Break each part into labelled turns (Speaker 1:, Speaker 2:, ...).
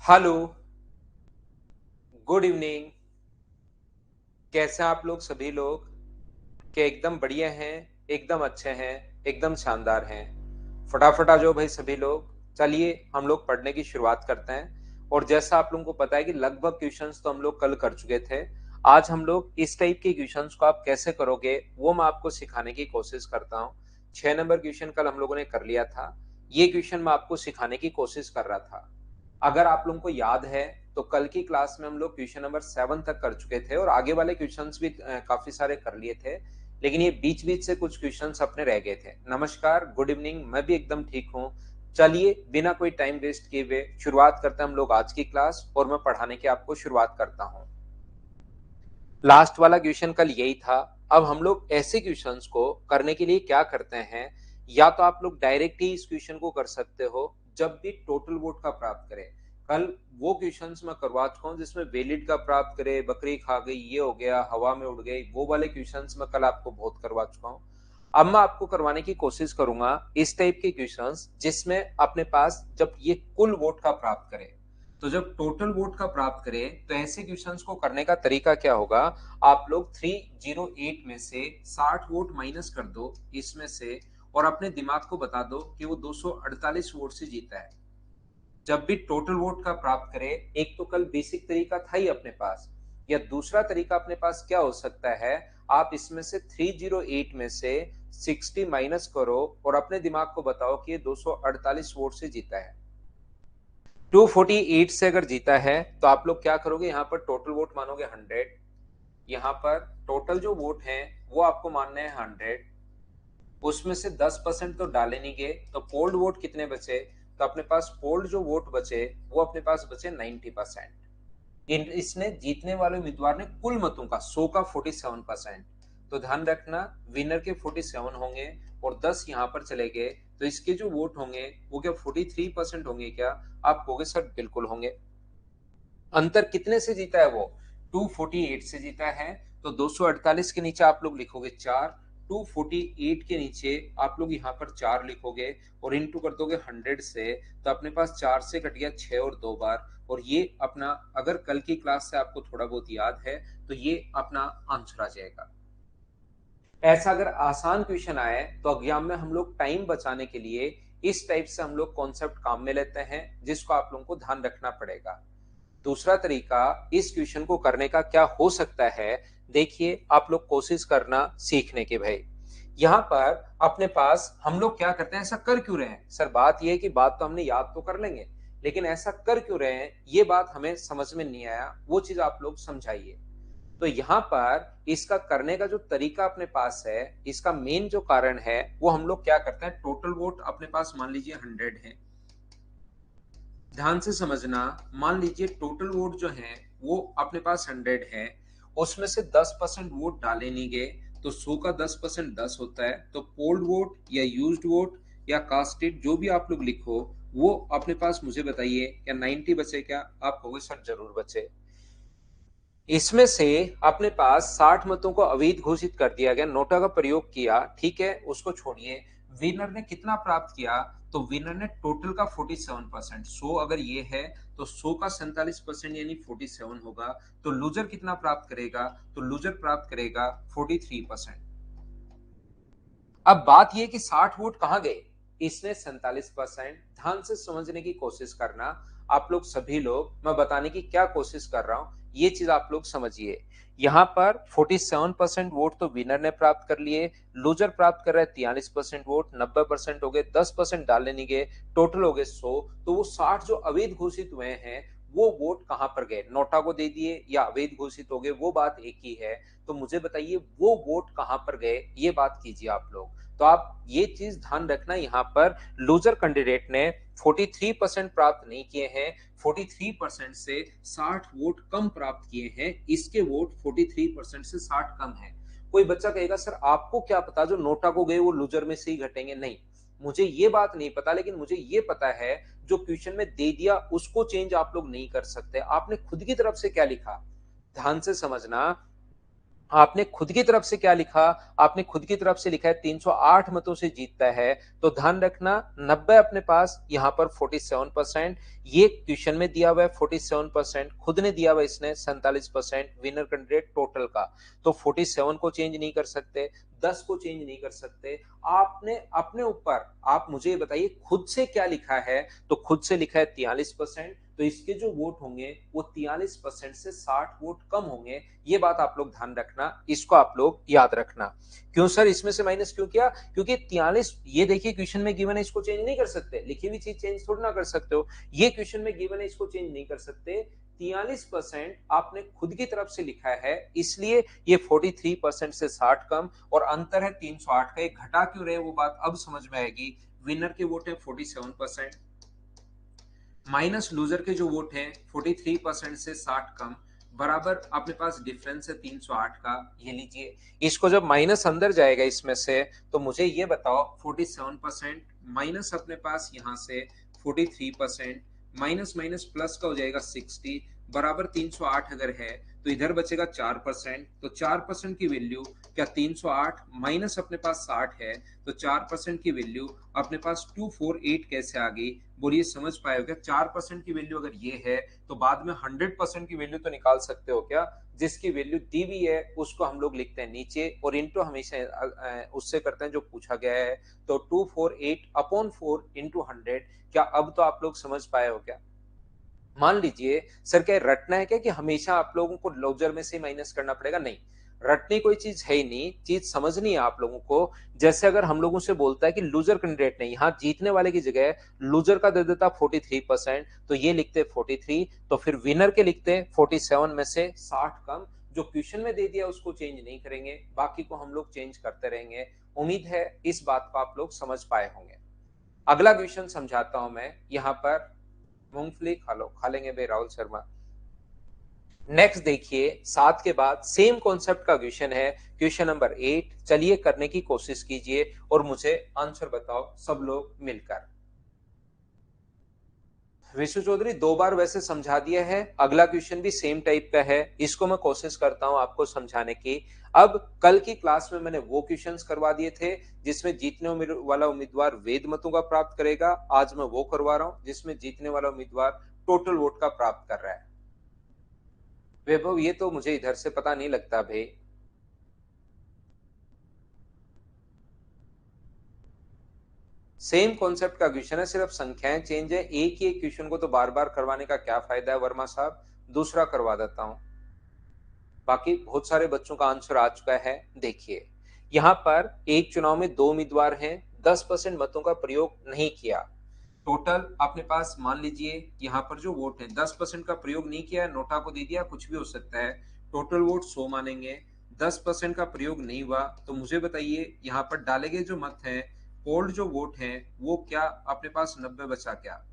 Speaker 1: Hello, good evening. कैसे हैं आप लोग सभी लोग? क्या एकदम बढ़िया हैं, एकदम अच्छे हैं, एकदम शानदार हैं? फटाफट आ जाओ भाई सभी लोग। चलिए हम लोग पढ़ने की शुरुआत करते हैं। और जैसा आप लोगों को पता है कि लगभग क्वेश्चंस तो हम लोग कल कर चुके थे। आज हम लोग इस टाइप के क्वेश्चंस को आप कैसे करोगे वो मैं आपको सिखाने की कोशिश करता हूँ। 6 नंबर क्वेश्चन कल हम लोगों ने कर लिया था। ये क्वेश्चन मैं आपको सिखाने की कोशिश कर रहा था। अगर आप लोगों को याद है तो कल की क्लास में हम लोग क्वेश्चन नंबर 7 तक कर चुके थे और आगे वाले क्वेश्चंस भी काफी सारे कर लिए थे। लेकिन ये बीच बीच से कुछ क्वेश्चंस अपने रह गए थे। नमस्कार, गुड इवनिंग, मैं भी एकदम ठीक हूँ। चलिए बिना कोई टाइम वेस्ट किए हुए शुरुआत करते हैं हम लोग आज की क्लास, और मैं पढ़ाने की आपको शुरुआत करता हूँ। लास्ट वाला क्वेश्चन कल यही था। अब हम लोग ऐसे क्वेश्चंस को करने के लिए क्या करते हैं, या तो आप लोग डायरेक्ट ही इस क्वेश्चन को कर सकते हो जब भी टोटल वोट का प्राप्त करें। कल वो क्वेश्चंस मैं करवा चुका हूँ जिसमें वैलिड का प्राप्त करे, बकरी खा गई, ये हो गया, हवा में उड़ गई, वो वाले क्वेश्चंस मैं कल आपको बहुत करवा चुका हूँ। अब मैं आपको करवाने की कोशिश करूंगा इस टाइप के क्वेश्चंस जिसमें अपने पास जब ये कुल वोट का प्राप्त करे, तो जब टोटल वोट का प्राप्त करें तो ऐसे क्वेश्चंस को करने का तरीका क्या होगा। आप लोग 308 में से 60 वोट माइनस कर दो इसमें से, और अपने दिमाग को बता दो कि वो 248 वोट से जीता है। जब भी टोटल वोट का प्राप्त करे, एक तो कल बेसिक तरीका था ही अपने पास, या दूसरा तरीका अपने पास क्या हो सकता है, आप इसमें से 308 में से 60 माइनस करो और अपने दिमाग को बताओ कि ये 248 वोट से जीता है। 248 से अगर जीता है तो आप लोग क्या करोगे, यहाँ पर टोटल वोट मानोगे 100। यहाँ पर टोटल जो वोट हैं वो आपको मानने हैं 100। उसमें से 10% तो डाले नहीं गए, तो पोल्ड वोट कितने बचे? तो अपने पास पोल्ड जो वोट बचे वो अपने पास बचे 90%। इसने जीतने वाले उम्मीदवार ने कुल मतों का 100 का 47%। तो ध्यान रखना, विनर के 47 होंगे और 10 यहाँ पर चले गए, तो इसके जो वोट होंगे वो क्या 43% होंगे क्या? आप कहोगे सर बिल्कुल होंगे। अंतर कितने से जीता है वो? 248 से जीता है। तो 248 के नीचे आप लोग लिखोगे 4, 248 के नीचे आप लोग यहाँ पर 4 लिखोगे और इंटू कर दोगे 100 से, तो अपने पास 4 से कट गया 6 और 2 बार। और ये अपना, अगर कल की क्लास से आपको थोड़ा बहुत याद है तो ये अपना आंसर आ जाएगा। ऐसा अगर आसान क्वेश्चन आए तो एग्जाम में हम लोग टाइम बचाने के लिए इस टाइप से हम लोग कॉन्सेप्ट काम में लेते हैं, जिसको आप लोगों को ध्यान रखना पड़ेगा। दूसरा तरीका इस क्वेश्चन को करने का क्या हो सकता है, देखिए आप लोग कोशिश करना सीखने के भाई। यहाँ पर अपने पास हम लोग क्या करते हैं, ऐसा कर क्यों रहे हैं सर? बात यह है कि बात तो हमने याद तो कर लेंगे, लेकिन ऐसा कर क्यों रहे हैं ये बात हमें समझ में नहीं आया, वो चीज आप लोग समझाइए। तो यहाँ पर इसका करने का जो तरीका अपने पास है, इसका मेन जो कारण है वो हम लोग क्या करते हैं, टोटल वोट अपने पास मान लीजिए 100 है। ध्यान से समझना, मान लीजिए टोटल वोट जो है वो अपने पास 100 है, उसमें से 10% वोट डाले नहीं गए, तो 100 का 10% 10 होता है। तो पोल्ड वोट या यूज्ड वोट या कास्टेड जो भी आप लोग लिखो, वो अपने पास मुझे बताइए क्या 90 बचे क्या? आप कहोगे सर जरूर बचे। इसमें से अपने पास 60 मतों को अवैध घोषित कर दिया गया, नोटा का प्रयोग किया, ठीक है, उसको छोड़िए। विनर ने कितना प्राप्त किया? तो विनर ने टोटल का 47%, 100 अगर ये है तो 100 का 47% यानी 47 होगा। तो लूजर कितना प्राप्त करेगा? तो लूजर प्राप्त करेगा 43%। अब बात यह कि 60 वोट कहां गए? इसने 47%। ध्यान से समझने की कोशिश करना आप लोग सभी लोग, मैं बताने की क्या कोशिश कर रहा हूं ये चीज आप लोग समझिए। यहां पर 47% वोट तो विनर ने प्राप्त कर लिए, लूजर प्राप्त कर रहा है 43% वोट, 90% हो गए, 10% डालने नहीं गए, टोटल हो गए 100। तो वो 60 जो अवैध घोषित हुए हैं वो वोट कहां पर गए? नोटा को दे दिए या अवैध घोषित हो गए, वो बात एक ही है। तो मुझे बताइए वो वोट कहां पर गए, ये बात कीजिए आप लोग। तो आप ये चीज ध्यान रखना, यहाँ पर लूजर कैंडिडेट ने 43% प्राप्त नहीं किए हैं, 43% से 60 वोट कम प्राप्त किए हैं, इसके वोट 43% से 60 कम है। कोई बच्चा कहेगा सर आपको क्या पता जो नोटा को गए वो लूजर में से ही घटेंगे? नहीं, मुझे ये बात नहीं पता, लेकिन मुझे ये पता है जो क्वेश्चन में दे दिया उसको चेंज आप लोग नहीं कर सकते। आपने खुद की तरफ से क्या लिखा, ध्यान से समझना। आपने खुद की तरफ से क्या लिखा? आपने खुद की तरफ से लिखा है 308 मतों से जीतता है, तो ध्यान रखना 90 अपने पास, यहाँ पर 47%, ये क्वेश्चन में दिया हुआ है 47%, खुद ने दिया हुआ है इसने 47%, विनर कैंडिडेट टोटल का। तो 47 को चेंज नहीं कर सकते, 10 को चेंज नहीं कर सकते। आपने अपने ऊपर, आप मुझे ये बताइए खुद से क्या लिखा है? तो खुद से लिखा है 43%, तो इसके जो वोट होंगे वो 43% से 60 वोट कम होंगे। ये बात आप लोग ध्यान रखना, इसको आप लोग याद रखना। क्यों सर इसमें से माइनस क्यों किया? क्योंकि 43, ये देखिए क्वेश्चन में गिवन है, इसको चेंज नहीं कर सकते, लिखी हुई चीज चेंज थोड़ी ना कर सकते हो। ये क्वेश्चन में गिवन है, इसको चेंज नहीं कर सकते। 43% आपने खुद की तरफ से लिखा है, इसलिए ये 43% से 60 कम, और अंतर है 308 का। एक घटा क्यों रहे वो बात अब समझ में आएगी। विनर के वोट है 47%, माइनस लूजर के जो वोट हैं 43% से 60 कम, बराबर अपने पास डिफरेंस है 308 का। ये लीजिए, इसको जब माइनस अंदर जाएगा इसमें से, तो मुझे ये बताओ 47% माइनस अपने पास यहाँ से 43%, माइनस माइनस प्लस का हो जाएगा 60, बराबर 308 अगर है तो इधर बचेगा 4%। तो 4% की वैल्यू क्या 308 माइनस अपने पास 60 है, तो 4% की वैल्यू अपने पास 248 कैसे आ गई? बोलिए समझ पाए हो क्या? 4% की वैल्यू अगर ये है तो बाद में 100% की वैल्यू तो निकाल सकते हो क्या? जिसकी वैल्यू दी हुई है उसको हम लोग लिखते हैं नीचे, और इंटू हमेशा उससे करते हैं जो पूछा गया है। तो 248 अपॉन 4 इंटू 100। क्या अब तो आप लोग समझ पाए हो क्या? मान लीजिए सर क्या रटना है क्या कि हमेशा आप लोगों को लूजर में से माइनस करना पड़ेगा? नहीं, रटनी कोई चीज है ही नहीं, चीज समझनी है आप लोगों को। जैसे अगर हम लोगों से बोलता है कि लूजर कैंडिडेट ने यहाँ जीतने वाले की जगह लूजर का दे देता 43%, तो ये लिखते 43, तो फिर विनर के लिखते 47 में से 60 कम। जो क्वेश्चन में दे दिया उसको चेंज नहीं करेंगे, बाकी को हम लोग चेंज करते रहेंगे। उम्मीद है इस बात को आप लोग समझ पाए होंगे। अगला क्वेश्चन समझाता हूं मैं। यहाँ पर मूंगफली खा लो, खा लेंगे भाई राहुल शर्मा। नेक्स्ट देखिए, 7 के बाद सेम कॉन्सेप्ट का क्वेश्चन है, क्वेश्चन नंबर 8। चलिए करने की कोशिश कीजिए और मुझे आंसर बताओ सब लोग मिलकर। विशु चौधरी 2 बार वैसे समझा दिया है, अगला क्वेश्चन भी सेम टाइप का है, इसको मैं कोशिश करता हूं आपको समझाने की। अब कल की क्लास में मैंने वो क्वेश्चंस करवा दिए थे जिसमें जीतने वाला उम्मीदवार वेद मतों का प्राप्त करेगा, आज मैं वो करवा रहा हूं जिसमें जीतने वाला उम्मीदवार टोटल वोट का प्राप्त कर रहा है। वैभव ये तो मुझे इधर से पता नहीं लगता भाई। सेम कॉन्सेप्ट का क्वेश्चन है, सिर्फ संख्याएं चेंज है। एक ही एक क्वेश्चन को तो बार बार करवाने का क्या फायदा है वर्मा साहब, दूसरा करवा देता हूं। बाकी बहुत सारे बच्चों का आंसर आ चुका है। देखिए यहाँ पर एक चुनाव में 2 उम्मीदवार हैं, 10% मतों का प्रयोग नहीं किया। टोटल अपने पास मान लीजिए यहाँ पर जो वोट है 10% का प्रयोग नहीं किया, नोटा को दे दिया, कुछ भी हो सकता है। टोटल वोट 100 मानेंगे, 10% का प्रयोग नहीं हुआ, तो मुझे बताइए यहाँ पर डाले गए जो मत हैं, पोल्ड जो वोट है, वो क्या अपने पास 90 बचा क्या?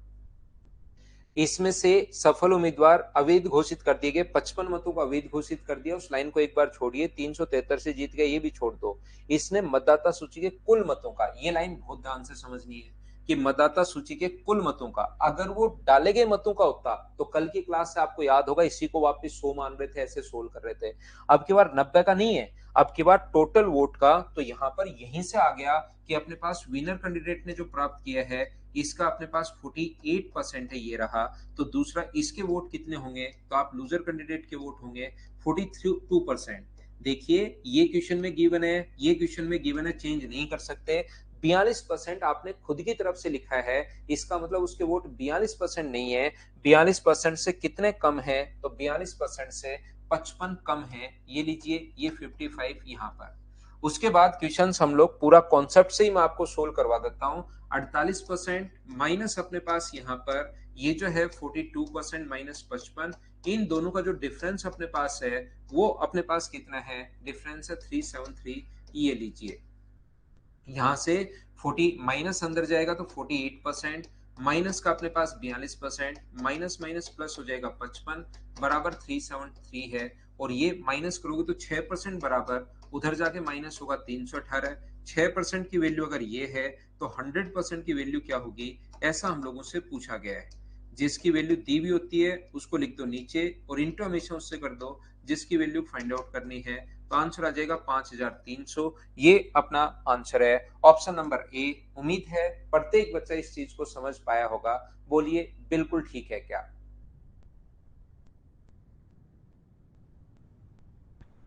Speaker 1: इसमें से सफल उम्मीदवार अवैध घोषित कर दिए गए, 55 मतों को अवैध घोषित कर दिया। उस लाइन को एक बार छोड़िए, 373 से जीत गए, ये भी छोड़ दो। इसने मतदाता सूची के कुल मतों का, ये लाइन बहुत ध्यान से समझनी है कि मतदाता सूची के कुल मतों का, अगर वो डाले गए मतों का होता तो कल की क्लास से आपको याद होगा इसी को वापस 100 मान रहे थे, ऐसे सोल्व कर रहे थे। अब की बार 90 का नहीं है, अब की बार टोटल वोट का। तो यहां पर यहीं से आ गया कि अपने पास विनर कैंडिडेट ने जो प्राप्त किया है इसका अपने पास 48% है, ये रहा। तो दूसरा इसके वोट कितने होंगे? तो आप लूजर कैंडिडेट के वोट होंगे 42%। देखिए ये क्वेश्चन में गिवन है, ये क्वेश्चन में गिवन है, चेंज नहीं कर सकते। 42% आपने खुद की तरफ से लिखा है, इसका मतलब उसके वोट 42% नहीं है। 42% से कितने कम है? तो 42% से 55 कम है। ये लीजिए, ये 55 यहाँ पर। उसके बाद क्वेश्चन हम लोग पूरा कॉन्सेप्ट से ही मैं आपको सोल्व करवा देता हूं। 48% माइनस अपने पास यहाँ पर ये जो है 42% माइनस 55, इन दोनों का जो डिफरेंस अपने पास है वो अपने पास कितना है? डिफरेंस है 373। ये लीजिए, यहाँ से 40 माइनस अंदर जाएगा तो 48%, माइनस का अपने पास 42%, माइनस माइनस प्लस हो जाएगा 55, बराबर 373 है। और ये माइनस करोगे तो 6% बराबर, उधर जाके माइनस होगा 318। 6% की वैल्यू अगर ये है तो 100% की वैल्यू क्या होगी, ऐसा हम लोगों से पूछा गया है। जिसकी वैल्यू दी हुई होती है उसको लिख दो नीचे और इंटू हमेशा उससे कर दो जिसकी वैल्यू फाइंड आउट करनी है। तो आंसर आ जाएगा 5300। ये अपना आंसर है ऑप्शन नंबर ए। उम्मीद है प्रत्येक बच्चा इस चीज को समझ पाया होगा। बोलिए बिल्कुल ठीक है क्या?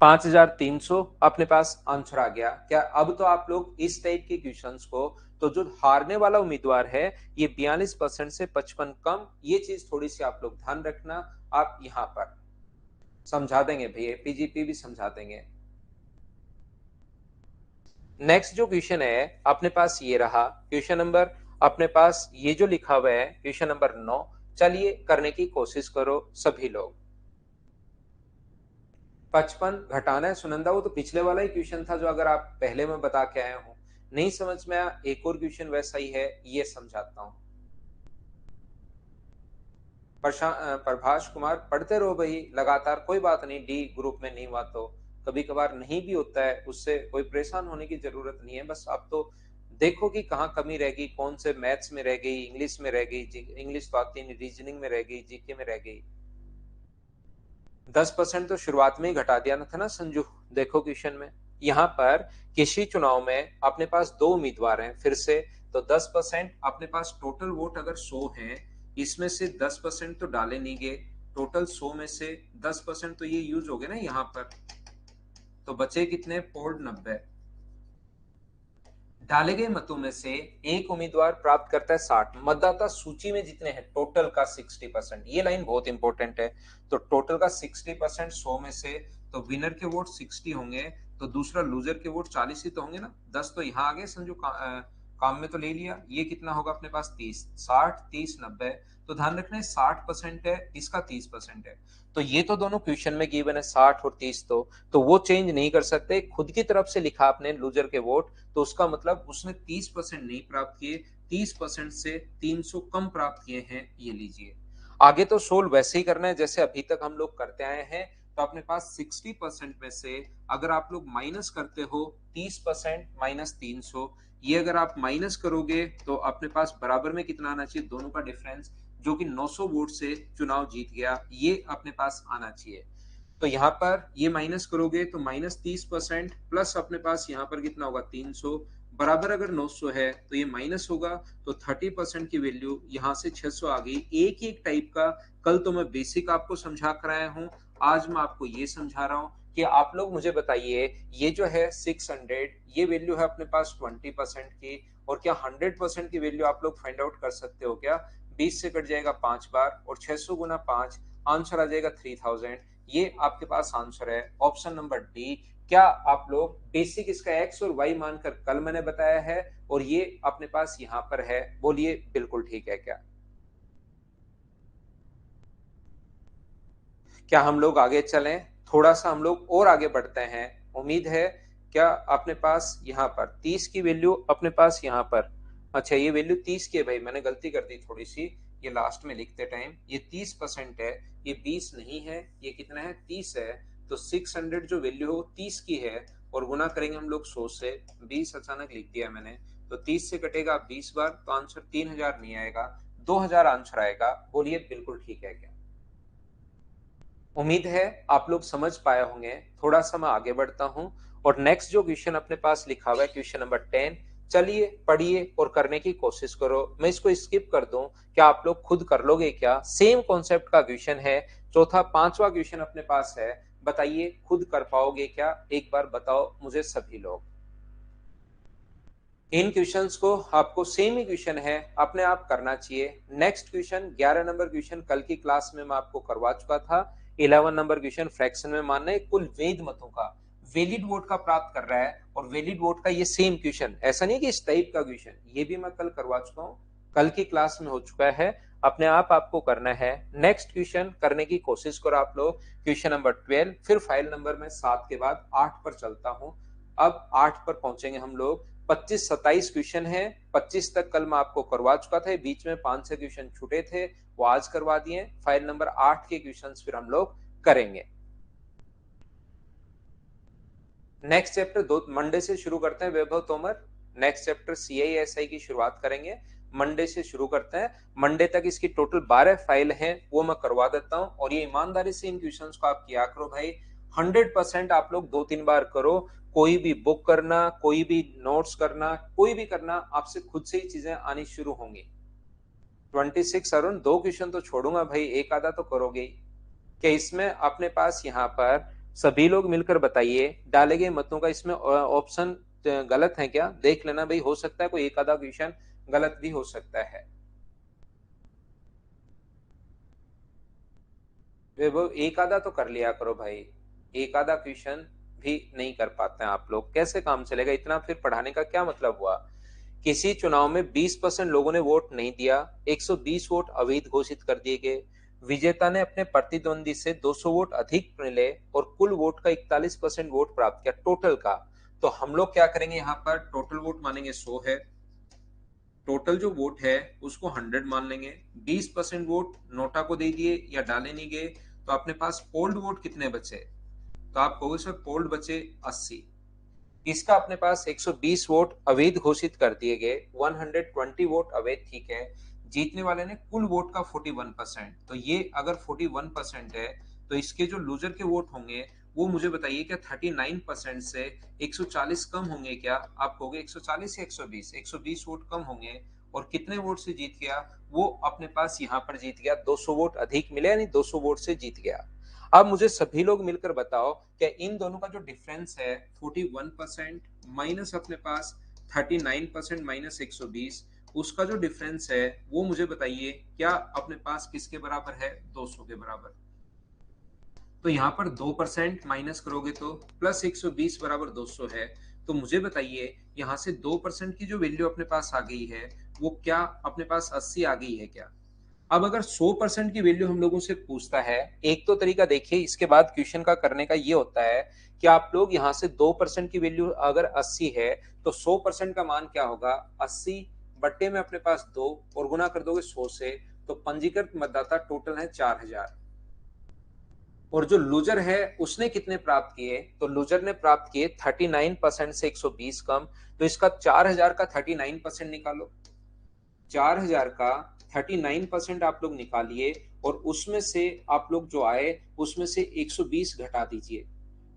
Speaker 1: 5300 अपने पास आंसर आ गया क्या? अब तो आप लोग इस टाइप के क्वेश्चंस को, तो जो हारने वाला उम्मीदवार है ये 42% से 55 कम, ये चीज थोड़ी सी आप लोग ध्यान रखना। आप यहां पर समझा देंगे भैया, पीजीपी भी समझा देंगे। नेक्स्ट जो क्वेश्चन है अपने पास ये रहा क्वेश्चन नंबर, अपने पास ये जो लिखा हुआ है क्वेश्चन नंबर 9। चलिए करने की कोशिश करो सभी लोग। 55 घटाना है सुनंदा, वो तो पिछले वाला ही क्वेश्चन था जो अगर आप पहले में बता के आए हो। नहीं समझ में आया, एक और क्वेश्चन वैसा ही है, ये समझाता हूं। प्रभाष कुमार पढ़ते रहो भाई लगातार, कोई बात नहीं, डी ग्रुप में नहीं हुआ तो कभी कभार नहीं भी होता है, उससे कोई परेशान होने की जरूरत नहीं है। बस आप तो देखो कि कहाँ कमी रह गई, कौन से मैथ्स में रह गई, इंग्लिश में रह गई, इंग्लिश तो आती नहीं, रीजनिंग में रह गई, जीके में रह गई। 10% तो शुरुआत में ही घटा दिया ना था ना संजू। देखो क्वेश्चन में यहाँ पर किसी चुनाव में अपने पास दो उम्मीदवार हैं फिर से, तो 10% अपने पास टोटल वोट अगर 100 है, इसमें से 10% तो डाले नहीं गए, टोटल 100 में से 10% तो ये यूज हो गए ना यहाँ पर, तो बचे कितने? पोल्ड 90। डाले गए मतों में से एक उम्मीदवार प्राप्त करता है 60, मतदाता सूची में जितने हैं टोटल का 60%, ये लाइन बहुत इंपॉर्टेंट है। तो टोटल का 60% 100 में से, तो विनर के वोट 60 होंगे, तो दूसरा लूजर के वोट 40 ही तो होंगे ना। 10 तो यहाँ आ गए संजू, काम में तो ले लिया। ये कितना होगा अपने पास? 30, 60, 30, 90। तो ध्यान रखना है 60% है, इसका 30% है, तो ये तो दोनों क्वेश्चन में गिवन है 60 और 30, तो वो चेंज नहीं कर सकते। खुद की तरफ से लिखा आपने लूजर के वोट, तो उसका मतलब उसने 30% नहीं प्राप्त किए, 30% से 300 कम प्राप्त किए हैं, ये लीजिए। आगे तो सोल्व वैसे ही करना है जैसे अभी तक हम लोग करते आए हैं। तो अपने पास 60% में से अगर आप लोग माइनस करते हो 30% माइनस 300, ये अगर आप माइनस करोगे तो अपने पास बराबर में कितना आना चाहिए? दोनों का डिफरेंस, जो कि 900 वोट से चुनाव जीत गया, ये अपने पास आना चाहिए। तो यहाँ पर ये माइनस करोगे तो माइनस 30% प्लस अपने पास यहाँ पर कितना होगा? 300 बराबर, अगर 900 है तो ये माइनस होगा, तो 30% की वैल्यू यहाँ से 600 आ गई। एक ही एक टाइप का कल तो मैं बेसिक आपको समझा कर आया हूँ, आज मैं आपको ये समझा रहा हूँ कि आप लोग मुझे बताइए, ये जो है 600, ये वैल्यू है अपने पास 20% की, और क्या 100% की वैल्यू आप लोग फाइंड आउट कर सकते हो क्या? 20 से कट जाएगा 5 बार, और 600 गुना 5, आंसर आ जाएगा 3000। ये आपके पास आंसर है ऑप्शन नंबर डी। क्या आप लोग बेसिक इसका एक्स और वाई मानकर कल मैंने बताया है, और ये अपने पास यहां पर है? बोलिए बिल्कुल ठीक है क्या? क्या हम लोग आगे चलें? थोड़ा सा हम लोग और आगे बढ़ते हैं। उम्मीद है क्या अपने पास यहाँ पर 30 की वैल्यू अपने पास यहाँ पर, अच्छा ये वैल्यू 30 की है भाई, मैंने गलती कर दी थोड़ी सी, ये लास्ट में लिखते टाइम ये 30% है, ये 20 नहीं है, ये कितना है? 30 है। तो 600 जो वैल्यू है वो 30 की है, और गुना करेंगे हम लोग 100 से। 20 अचानक लिख दिया मैंने, तो 30 से कटेगा 20 बार, तो आंसर 3000 नहीं आएगा, 2000 आंसर आएगा। बोलिए बिल्कुल ठीक है क्या? उम्मीद है आप लोग समझ पाए होंगे। थोड़ा सा मैं आगे बढ़ता हूं, और नेक्स्ट जो क्वेश्चन अपने पास लिखा हुआ है क्वेश्चन नंबर 10, चलिए पढ़िए और करने की कोशिश करो। मैं इसको स्किप कर दूं, क्या आप लोग खुद कर लोगे क्या? सेम कॉन्सेप्ट का क्वेश्चन है, चौथा पांचवा क्वेश्चन अपने पास है। बताइए खुद कर पाओगे क्या? एक बार बताओ मुझे सभी लोग। इन क्वेश्चंस को आपको सेम ही क्वेश्चन है अपने आप करना चाहिए। नेक्स्ट क्वेश्चन 11 नंबर क्वेश्चन कल की क्लास में मैं आपको करवा चुका था। 11 नंबर क्वेश्चन फ्रैक्शन में मानना है कुल वैध मतों का, वैलिड वोट का प्राप्त कर रहा है, और वैलिड वोट का ये सेम क्वेश्चन, ऐसा नहीं कि इस टाइप का क्वेश्चन, ये भी मैं कल करवा चुका हूँ, कल की क्लास में हो चुका है। अपने आप आपको करना है। नेक्स्ट क्वेश्चन करने की कोशिश करो आप लोग, क्वेश्चन नंबर 12, फिर फाइल नंबर में 7 के बाद 8 पर चलता हूँ। अब 8 पर पहुंचेंगे हम लोग। 25-27 क्वेश्चन है, 25 तक कल मैं आपको करवा चुका था, बीच में 5-6 क्वेश्चन छूटे थे, वो आज करवा दिए। फाइल नंबर 8 के क्वेश्चंस फिर हम लोग करेंगे। नेक्स्ट चैप्टर दो मंडे से शुरू करते हैं वैभव तोमर। नेक्स्ट चैप्टर CISI की शुरुआत करेंगे, मंडे से शुरू करते हैं। मंडे तक इसकी टोटल 12 फाइल हैं, वो मैं करवा देता हूं, और ये ईमानदारी से इन क्वेश्चंस को आप किया करो भाई। 100% आप लोग 2-3 बार करो। कोई भी बुक करना, कोई भी नोट्स करना, कोई भी करना, आपसे खुद से ही चीजें आनी शुरू होंगी। 26 अरुण, 2 क्वेश्चन तो छोड़ूंगा भाई, एक आधा तो करोगे ही। क्या इसमें अपने पास यहाँ पर सभी लोग मिलकर बताइए, डाले गए मतों का इसमें ऑप्शन गलत है क्या? देख लेना भाई, हो सकता है कोई एक आधा क्वेश्चन गलत भी हो सकता है। वैभव, एक आधा तो कर लिया करो भाई, एक आधा क्वेश्चन भी नहीं कर पाते हैं आप लोग, कैसे काम चलेगा? इतना फिर पढ़ाने का क्या मतलब हुआ? किसी चुनाव में 20% लोगों ने वोट नहीं दिया, 120 वोट अवैध घोषित कर दिए गए, विजेता ने अपने प्रतिद्वंदी से 200 वोट अधिक मिले और कुल वोट का 41% वोट प्राप्त किया टोटल का। तो हम लोग क्या करेंगे, यहाँ पर टोटल वोट मानेंगे 100 है, टोटल जो वोट है उसको 100 मान लेंगे, 20% वोट नोटा को दे दिए या डाले नहीं गए, तो अपने पास पोल्ड वोट कितने बचे? तो आप कहोगे सर पोल्ड बचे 80। इसका अपने पास 120 वोट अवैध घोषित कर दिए गए, 120 वोट अवैध, ठीक है। जीतने वाले ने कुल वोट का 41%, तो ये अगर 41% है तो इसके जो लूजर के वोट होंगे वो मुझे बताइए, क्या 39% से 140 कम होंगे क्या? आप कहोगे 140 या 120? 120 वोट कम होंगे, और कितने वोट से जीत गया? वो अपने पास यहाँ पर जीत गया, 200 वोट अधिक मिले, यानी 200 वोट से जीत गया। अब मुझे सभी लोग मिलकर बताओ, क्या इन दोनों का जो डिफरेंस है 41% माइनस अपने पास 39% माइनस 120, उसका जो डिफरेंस है वो मुझे बताइए, क्या अपने पास किसके बराबर है? 200 के बराबर। तो यहाँ पर 2% माइनस करोगे तो प्लस 120 बराबर 200 है। तो मुझे बताइए, यहाँ से 2% की जो वैल्यू अपने पास आ गई है वो क्या अपने पास 80 आ गई है क्या? अब अगर 100% की वैल्यू हम लोगों से पूछता है, एक तो तरीका देखिए, इसके बाद क्वेश्चन का करने का ये होता है कि आप लोग यहाँ से 2% की वैल्यू अगर 80 है तो 100% का मान क्या होगा? 80 बट्टे में अपने पास 2 और गुना कर दोगे 100 से, तो पंजीकृत मतदाता टोटल है 4000। और जो लूजर है उसने कितने प्राप्त किए? तो लूजर ने प्राप्त किए 39% से 120 कम, तो इसका 4000 का 39% निकालो। 4000 का 39% आप लोग निकालिए, और उसमें से आप लोग जो आए उसमें से 120 घटा दीजिए।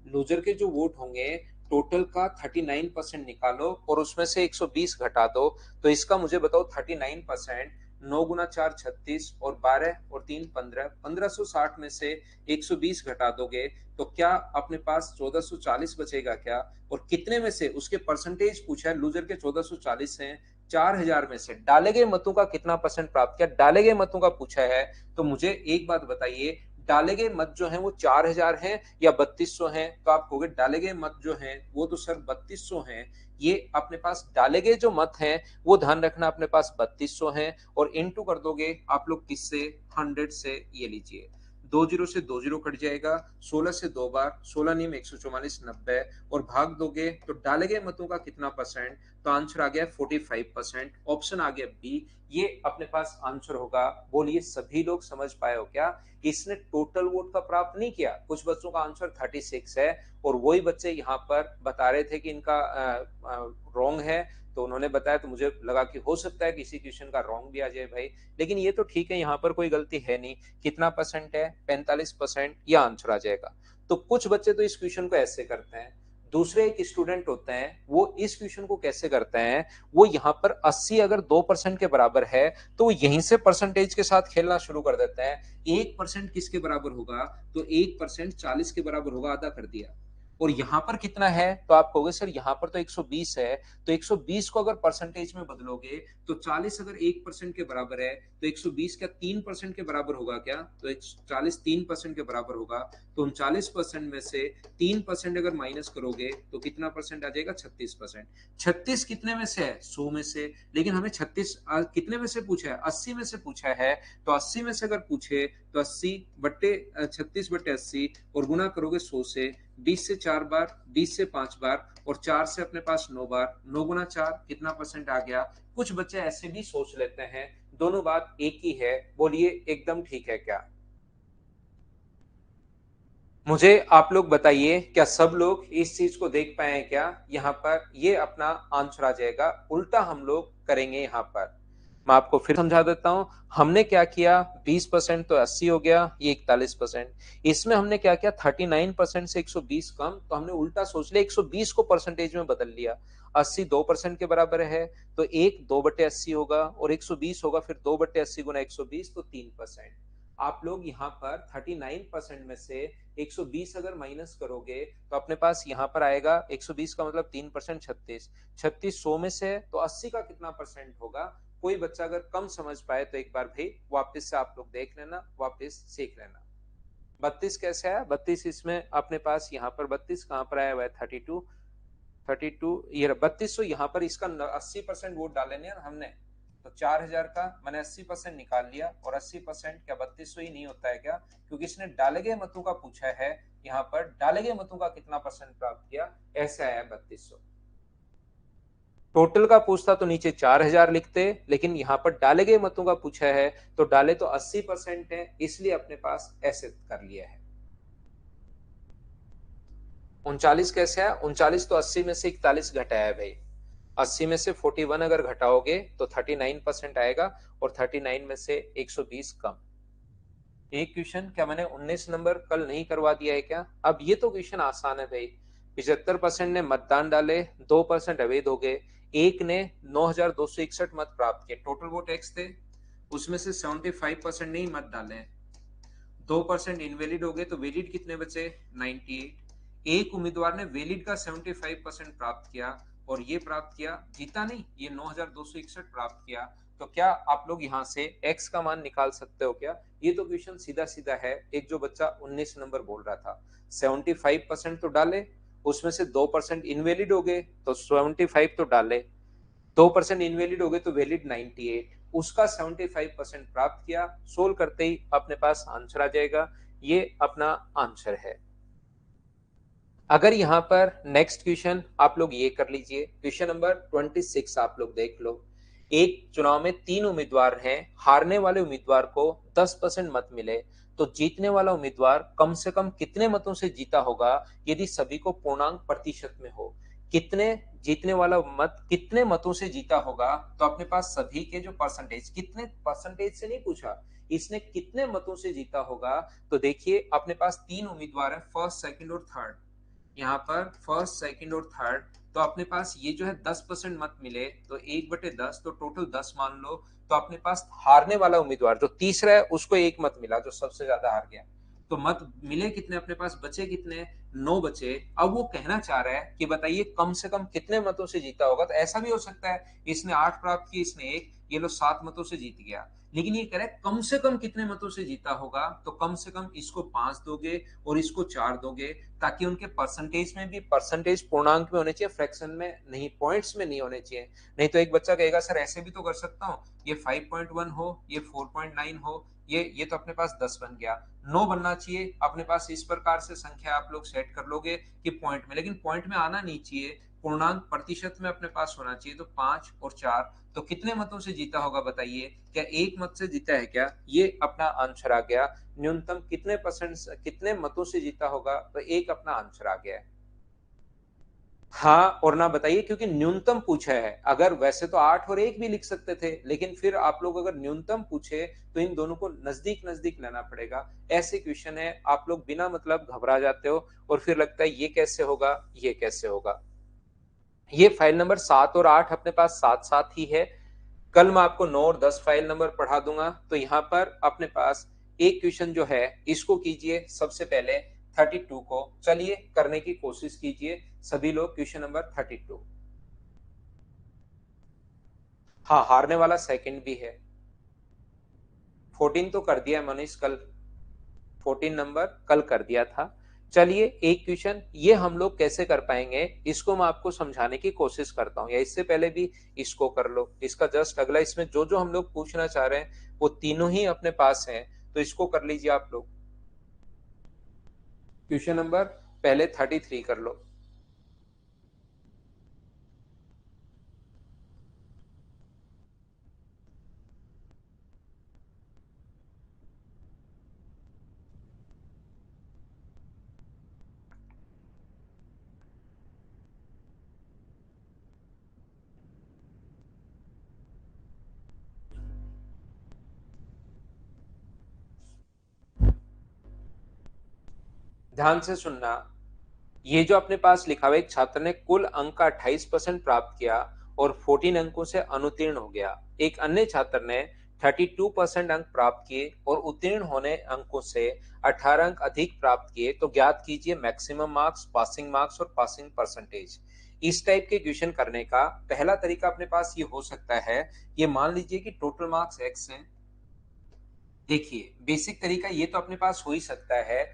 Speaker 1: लूजर के जो वोट होंगे टोटल का 39% निकालो और उसमें से 120 घटा दो। तो इसका मुझे बताओ 39%, 9 गुना 4 36 और 12 और 3 15, 1560 में से 120 घटा दोगे तो क्या अपने पास 1440 बचेगा क्या? और कितने में से उसके परसेंटेज पूछा है, लूजर के 1440 हैं, 4000 में से डाले गए मतों का कितना परसेंट प्राप्त किया, डाले गए मतों का पूछा है। तो मुझे एक बात बताइए, डाले गए मत जो हैं वो 4000 हैं या 3200 हैं? तो आप कहोगे डाले गए मत जो हैं वो तो सर 3200 हैं। ये अपने पास डाले गए जो मत हैं वो ध्यान रखना अपने पास 3200 हैं, और इनटू कर दोगे आप लोग किससे? 100 से। ये लीजिए, 2 जीरो से 2 जीरो कट जाएगा, 16 से 2 बार, 16 नियम 144 90, और भाग दोगे तो डाले गए मतों का कितना परसेंट? तो आंसर आ गया 45%, ऑप्शन आ गया बी, ये अपने पास आंसर होगा। बोलिए सभी लोग समझ पाए हो क्या? इसने टोटल वोट का प्राप्त नहीं किया, कुछ बच्चों का आंसर 36 है, और वही बच्चे यहाँ पर बता रहे थे कि इनका रॉन्ग है, तो उन्होंने बताया, तो मुझे लगा कि हो सकता है किसी क्वेश्चन का रॉन्ग भी आ जाए भाई, लेकिन ये तो ठीक है, यहाँ पर कोई गलती है नहीं। कितना परसेंट है? 45%, यह आंसर आ जाएगा। तो कुछ बच्चे तो इस क्वेश्चन को ऐसे करते हैं, दूसरे एक स्टूडेंट होते हैं वो इस क्वेश्चन को कैसे करते हैं, वो यहाँ पर 80 अगर 2% के बराबर है तो वो यहीं से परसेंटेज के साथ खेलना शुरू कर देते हैं। 1% किसके बराबर होगा? तो 1% 40 के बराबर होगा, आधा कर दिया। और यहां पर कितना है? तो आप कहोगे सर यहाँ पर तो 120 है, तो 120 को अगर परसेंटेज में बदलोगे तो 40 अगर 1% के बराबर है तो 120 क्या 3% के बराबर होगा क्या? तो 40 3% के बराबर होगा, तो 39% में से 3% अगर माइनस करोगे तो कितना परसेंट आ जाएगा? 36%। 36 कितने में से है? 100 में से, लेकिन हमें 36 कितने में से पूछा है? 80 में से पूछा है, तो 80 में से अगर पूछे तो 80 बट्टे 36 बट्टे 80 और गुना करोगे 100 से, 20 से 4 बार, 20 से 5 बार और 4 से अपने पास 9 बार, 9 गुना 4 कितना परसेंट आ गया? कुछ बच्चे ऐसे भी सोच लेते हैं, दोनों बात एक ही है। बोलिए एकदम ठीक है क्या? मुझे आप लोग बताइए, क्या सब लोग इस चीज को देख पाए हैं क्या? यहाँ पर ये अपना आंसर आ जाएगा, उल्टा हम लोग करेंगे यहाँ पर। मैं आपको फिर समझा देता हूं। हमने क्या किया, 20% तो 80 हो गया, ये 41%। इसमें हमने क्या किया, 39% से 120 कम, तो हमने उल्टा सोच लिया, 120 को परसेंटेज में बदल लिया। 80 2% के बराबर है, तो 1 2/80 होगा, और 120 होगा फिर 2/80 गुना 120, तो 3%। आप लोग यहाँ पर 39% में से 120 अगर माइनस करोगे तो अपने पास यहाँ पर आएगा, 120 का मतलब 3%, 36। 36 100 में से, तो 80 का कितना परसेंट होगा। कोई बच्चा अगर कम समझ पाए तो एक बार भाई वापस से आप लोग देख लेना, वापस सीख लेना। 32 कैसे आया, 32 इसमें अपने पास यहाँ पर 32 कहां पर आया हुआ है, 32। 32 ये 32, यहाँ पर इसका 80% वोट डाले ना हमने, तो 4000 का मैंने 80% निकाल लिया, और 80% क्या 3200 ही नहीं होता है क्या, क्योंकि इसने डाले गए मतों का पूछा है। यहाँ पर डाले गए मतों का कितना परसेंट प्राप्त किया, ऐसे आया 3200। टोटल का पूछता तो नीचे 4000 लिखते, लेकिन यहाँ पर डाले गए मतों का पूछा है, तो डाले तो 80% है, इसलिए अपने पास ऐसे कर लिया है। 39 कैसे है, 39 तो 80 में से 41 घटाया है भाई। 80 में से 41 अगर घटाओगे तो 39% आएगा, और 39 में से 120 कम। एक क्वेश्चन क्या मैंने 19 नंबर कल नहीं करवा दिया है क्या, अब ये तो क्वेश्चन आसान है भाई। 75% ने मतदान डाले, 2% अवैध हो गए, एक ने 9261 मत प्राप्त किए, टोटल वोट एक्स थे, उसमें से 75% ने ही मत डाले, 2% इनवैलिड हो गए, तो वैलिड कितने बचे, 98। एक उम्मीदवार ने वैलिड का 75% प्राप्त किया, और ये प्राप्त किया, जीता नहीं, ये 9261 प्राप्त किया। तो क्या आप लोग यहाँ से x का मान निकाल सकते हो क्या, ये तो क्वेश्चन सीधा सीधा है। एक जो बच्चा 19 नंबर बोल रहा था, 75% तो डाले, उसमें से 2% इनवैलिड हो गए, तो 75 तो डाले, 2% इनवैलिड हो गए, तो वैलिड 98, उसका 75% प्राप्त किया। सोल्व करते ही अपने पास आंसर आ जाएगा, ये अपना आंसर है। अगर यहाँ पर नेक्स्ट क्वेश्चन आप लोग ये कर लीजिए, क्वेश्चन नंबर 26 आप लोग देख लो। एक चुनाव में 3 उम्मीदवार हैं, हारने वाले उम्मीदवार को 10% मत मिले, तो जीतने वाला उम्मीदवार कम से कम कितने मतों से जीता होगा यदि सभी को पूर्णांक प्रतिशत में हो। कितने, जीतने वाला मत कितने मतों से जीता होगा, तो अपने पास सभी के जो परसेंटेज, कितने परसेंटेज से नहीं पूछा, इसने कितने मतों से जीता होगा। तो देखिए अपने पास 3 उम्मीदवार है, फर्स्ट सेकंड और थर्ड। यहाँ पर फर्स्ट सेकंड और थर्ड, तो अपने पास ये जो है 10% मत मिले, तो 1/10, तो टोटल 10 मान लो। तो अपने पास हारने वाला उम्मीदवार जो तीसरा है उसको 1 मत मिला, जो सबसे ज्यादा हार गया, तो मत मिले कितने, अपने पास बचे कितने, 9 बचे। अब वो कहना चाह रहा है कि बताइए कम से कम कितने मतों से जीता होगा। तो ऐसा भी हो सकता है इसने 8 प्राप्त किए, इसने 1, ये लो 7 मतों से जीत गया, लेकिन ये कह रहा है कम से कम कितने मतों से जीता होगा, तो कम से कम इसको 5 दोगे और इसको 4 दोगे, ताकि उनके परसेंटेज में भी, परसेंटेज पूर्णांक में होने चाहिए, फ्रैक्शन में नहीं, पॉइंट्स में नहीं होने चाहिए। नहीं तो एक बच्चा कहेगा सर ऐसे भी तो कर सकता हूँ, ये 5.1 हो, ये 4.9 हो, ये तो अपने पास 10 बन गया, 9 बनना चाहिए अपने पास। इस प्रकार से संख्या आप लोग सेट कर लोगे कि पॉइंट में, लेकिन पॉइंट में आना नहीं चाहिए, पूर्णांक प्रतिशत में अपने पास होना चाहिए। तो 5 और 4, तो कितने मतों से जीता होगा बताइए, क्या 1 मत से जीता है क्या, ये अपना आंसर आ गया। न्यूनतम कितने परसेंट, कितने मतों से जीता होगा, तो 1 अपना आंसर आ गया है। हाँ और ना बताइए, क्योंकि न्यूनतम पूछा है, अगर वैसे तो 8 और 1 भी लिख सकते थे, लेकिन फिर आप लोग अगर न्यूनतम पूछे तो इन दोनों को नजदीक नजदीक लाना पड़ेगा। ऐसे क्वेश्चन है, आप लोग बिना मतलब घबरा जाते हो, और फिर लगता है ये कैसे होगा, ये कैसे होगा। ये फाइल नंबर 7 और 8 अपने पास साथ साथ ही है। कल मैं आपको 9 और 10 फाइल नंबर पढ़ा दूंगा। तो यहाँ पर अपने पास एक क्वेश्चन जो है, इसको कीजिए सबसे पहले 32 को, चलिए करने की कोशिश कीजिए सभी लोग। क्वेश्चन नंबर 32, हाँ हारने वाला सेकंड भी है। 14 तो कर दिया है मनीष कल, 14 नंबर कल कर दिया था। चलिए एक क्वेश्चन ये हम लोग कैसे कर पाएंगे, इसको मैं आपको समझाने की कोशिश करता हूँ, या इससे पहले भी इसको कर लो, इसका जस्ट अगला, इसमें जो जो हम लोग पूछना चाह रहे हैं वो तीनों ही अपने पास हैं, तो इसको कर लीजिए आप लोग। क्वेश्चन नंबर पहले 33 कर लो। ध्यान से सुनना, ये जो अपने पास लिखा हुआ है, एक छात्र ने कुल अंक का 28% प्राप्त किया और 14 अंकों से अनुत्तीर्ण हो गया। एक अन्य छात्र ने 32% अंक प्राप्त किए और उत्तीर्ण होने अंकों से 18 अंक अधिक प्राप्त किए। तो ज्ञात कीजिए मैक्सिमम मार्क्स, पासिंग मार्क्स और पासिंग परसेंटेज। इस टाइप के क्वेश्चन करने का पहला तरीका अपने पास ये हो सकता है, ये मान लीजिए कि टोटल मार्क्स x हैं। देखिए बेसिक तरीका ये तो अपने पास हो ही सकता है,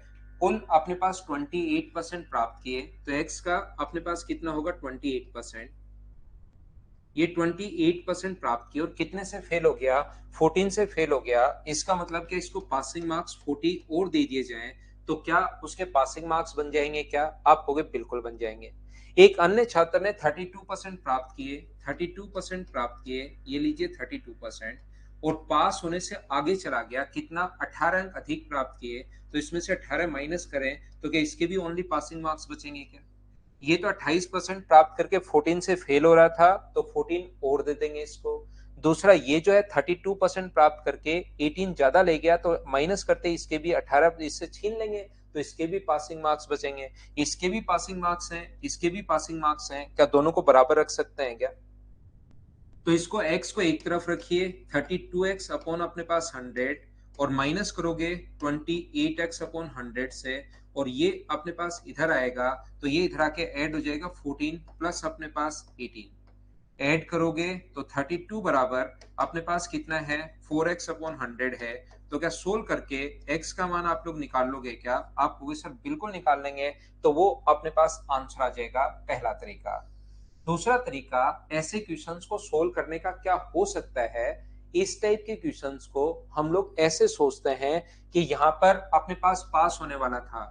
Speaker 1: कुल अपने पास 28% प्राप्त किए तो x का अपने पास कितना होगा 28%। ये 28% प्राप्त किए और कितने से फेल हो गया, 14 से फेल हो गया। इसका मतलब कि इसको पासिंग मार्क्स 40 और दे दिए जाएं तो क्या उसके पासिंग मार्क्स बन जाएंगे? क्या आप कहोगे बिल्कुल बन जाएंगे। एक अन्य छात्र ने 32% प्राप्त किए, 32% प्राप्त किए, ये लीजिए 32%, और पास होने से आगे चला गया, कितना 18 अंक अधिक प्राप्त किए। तो इसमें से 18 माइनस करें तो क्या इसके भी ओनली पासिंग मार्क्स बचेंगे? क्या ये तो 28% प्राप्त करके 14 से फेल हो रहा था, तो 14 और दे देंगे इसको। दूसरा ये जो है 32% प्राप्त करके 18 ज्यादा ले गया, तो माइनस करते इसके भी 18 इससे छीन लेंगे, तो इसके भी पासिंग मार्क्स बचेंगे। इसके भी पासिंग मार्क्स हैं, इसके भी पासिंग मार्क्स हैं, क्या दोनों को बराबर रख सकते हैं क्या? तो इसको x को एक तरफ रखिए, 32x अपॉन अपने पास 100, और माइनस करोगे 28x अपॉन 100 से, और ये अपने पास इधर आएगा, तो ये इधर आके ऐड हो जाएगा 14 प्लस अपने पास 18। ऐड करोगे तो 32 बराबर अपने पास कितना है, 4x अपॉन 100 है। तो क्या सोल्व करके x का मान आप लोग निकाल लोगे? क्या आप कहोगे सर बिल्कुल निकाल लेंगे। तो वो अपने पास आंसर आ जाएगा, पहला तरीका। दूसरा तरीका ऐसे क्वेश्चंस को सोल्व करने का क्या हो सकता है, इस टाइप के क्वेश्चंस को हम लोग ऐसे सोचते हैं कि यहाँ पर अपने पास होने वाला था।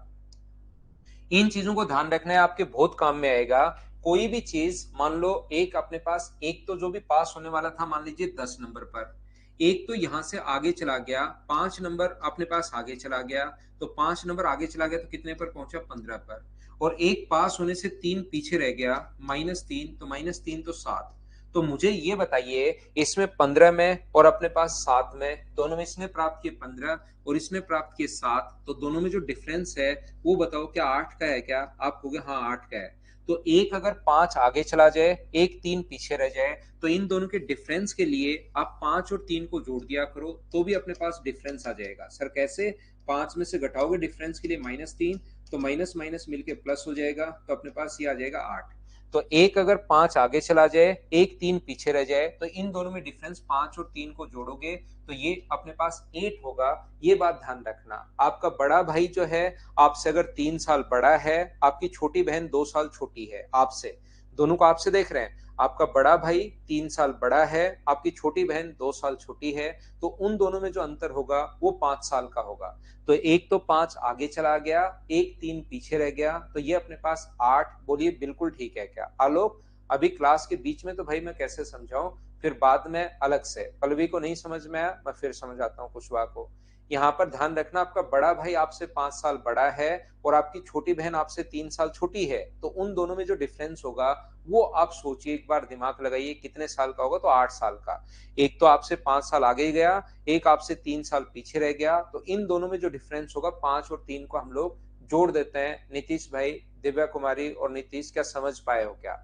Speaker 1: इन चीजों को ध्यान रखना है, आपके बहुत काम में आएगा। कोई भी चीज मान लो, एक अपने पास एक तो जो भी पास होने वाला था मान लीजिए 10 नंबर पर, एक तो यहां से आगे चला गया, 5 नंबर अपने पास आगे चला गया, तो 5 नंबर आगे चला गया तो कितने पर पहुंचा, 15 पर। और एक पास होने से 3 पीछे रह गया, -3, तो -3 तो 7। तो मुझे ये बताइए, इसमें 15 में और अपने पास 7 में, दोनों में इसने प्राप्त किए 15 और इसने प्राप्त किए 7, तो दोनों में जो डिफरेंस है वो बताओ, क्या 8 का है? क्या आप कहोगे हाँ 8 का है। तो एक अगर 5 आगे चला जाए, एक 3 पीछे रह जाए, तो इन दोनों के डिफरेंस के लिए आप 5 और 3 को जोड़ दिया करो, तो भी अपने पास डिफरेंस आ जाएगा। सर कैसे? 5 में से घटाओगे डिफरेंस के लिए -3, तो माइनस माइनस मिलके प्लस हो जाएगा, तो अपने पास ये आ जाएगा 8। तो एक अगर 5 आगे चला जाए, एक 3 पीछे रह जाए, तो इन दोनों में डिफरेंस 5 और 3 को जोड़ोगे तो ये अपने पास 8 होगा। ये बात ध्यान रखना। आपका बड़ा भाई जो है आपसे अगर 3 साल बड़ा है, आपकी छोटी बहन 2 साल छोटी है आपसे, दोनों को आपसे देख रहे हैं, आपका बड़ा भाई 3 साल बड़ा है, आपकी छोटी बहन 2 साल छोटी है, तो उन दोनों में जो अंतर होगा वो 5 साल का होगा। तो एक तो 5 आगे चला गया, एक 3 पीछे रह गया, तो ये अपने पास 8। बोलिए बिल्कुल ठीक है क्या? आलोक, अभी क्लास के बीच में तो भाई मैं कैसे समझाऊं, फिर बाद में अलग से। पल्लवी को नहीं समझ में आया, मैं फिर समझाता हूँ कुशवा को। यहाँ पर ध्यान रखना, आपका बड़ा भाई आपसे 5 साल बड़ा है और आपकी छोटी बहन आपसे 3 साल छोटी है, तो उन दोनों में जो डिफरेंस होगा वो आप सोचिए, एक बार दिमाग लगाइए कितने साल का होगा, तो 8 साल का। एक तो आपसे 5 साल आगे गया, एक आपसे 3 साल पीछे रह गया, तो इन दोनों में जो डिफरेंस होगा 5 और 3 को हम लोग जोड़ देते हैं। नीतीश भाई, दिव्या कुमारी और नीतीश, क्या समझ पाए हो क्या?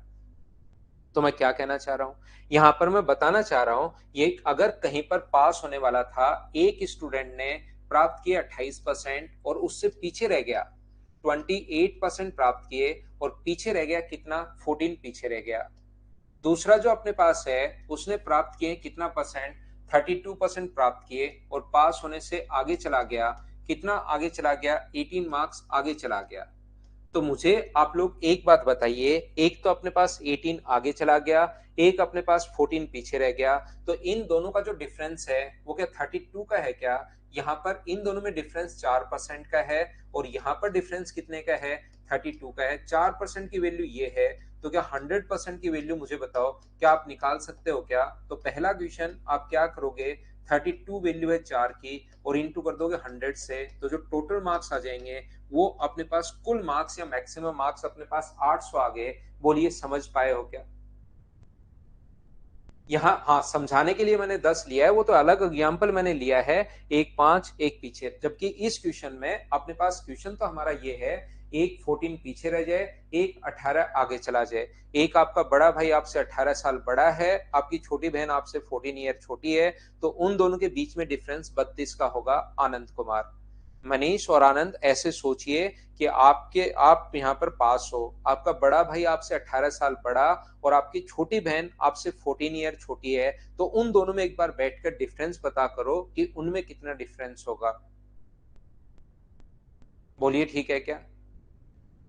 Speaker 1: तो मैं क्या कहना चाह रहा हूं, यहां पर मैं बताना चाह रहा हूं, ये अगर कहीं पर पास होने वाला था, एक स्टूडेंट ने प्राप्त किए 28% और उससे पीछे रह गया, 28% प्राप्त किए और पीछे रह गया कितना, 14 पीछे रह गया। दूसरा जो अपने पास है उसने प्राप्त किए कितना परसेंट, 32% प्राप्त किए और पास होने से आगे चला गया, कितना आगे चला गया, 18 मार्क्स आगे चला गया। तो मुझे आप लोग एक बात बताइए, एक तो अपने पास 18 आगे चला गया, एक अपने पास 14 पीछे रह गया, तो इन दोनों का जो डिफरेंस है वो क्या 32 का है? क्या यहाँ पर इन दोनों में डिफरेंस 4% का है और यहाँ पर डिफरेंस कितने का है, 32 का है। 4% की वैल्यू ये है, तो क्या 100% की वैल्यू मुझे बताओ, क्या आप निकाल सकते हो क्या? तो पहला क्वेश्चन आप क्या करोगे, 32 वैल्यू है 4 की और इंटू कर दोगे 100 से, तो जो टोटल मार्क्स आ जाएंगे वो अपने पास कुल मार्क्स या मैक्सिमम मार्क्स अपने पास 800 आ गए। बोलिए समझ पाए हो क्या? यहाँ हाँ, समझाने के लिए मैंने 10 लिया है, वो तो अलग एग्जाम्पल मैंने लिया है, एक 5 एक पीछे, जबकि इस क्वेश्चन में अपने पास क्वेश्चन तो हमारा ये है एक 14 पीछे रह जाए, एक 18 आगे चला जाए। एक आपका बड़ा भाई आपसे 18 साल बड़ा है, आपकी छोटी बहन आपसे 14 ईयर छोटी है, तो उन दोनों के बीच में डिफरेंस 32 का होगा। आनंद कुमार, मनीष और आनंद ऐसे सोचिए कि आप यहाँ पर पास हो, आपका बड़ा भाई आपसे 18 साल बड़ा और आपकी छोटी बहन आपसे 14 ईयर छोटी है, तो उन दोनों में एक बार बैठकर डिफरेंस पता करो कि उनमें कितना डिफरेंस होगा। बोलिए ठीक है क्या?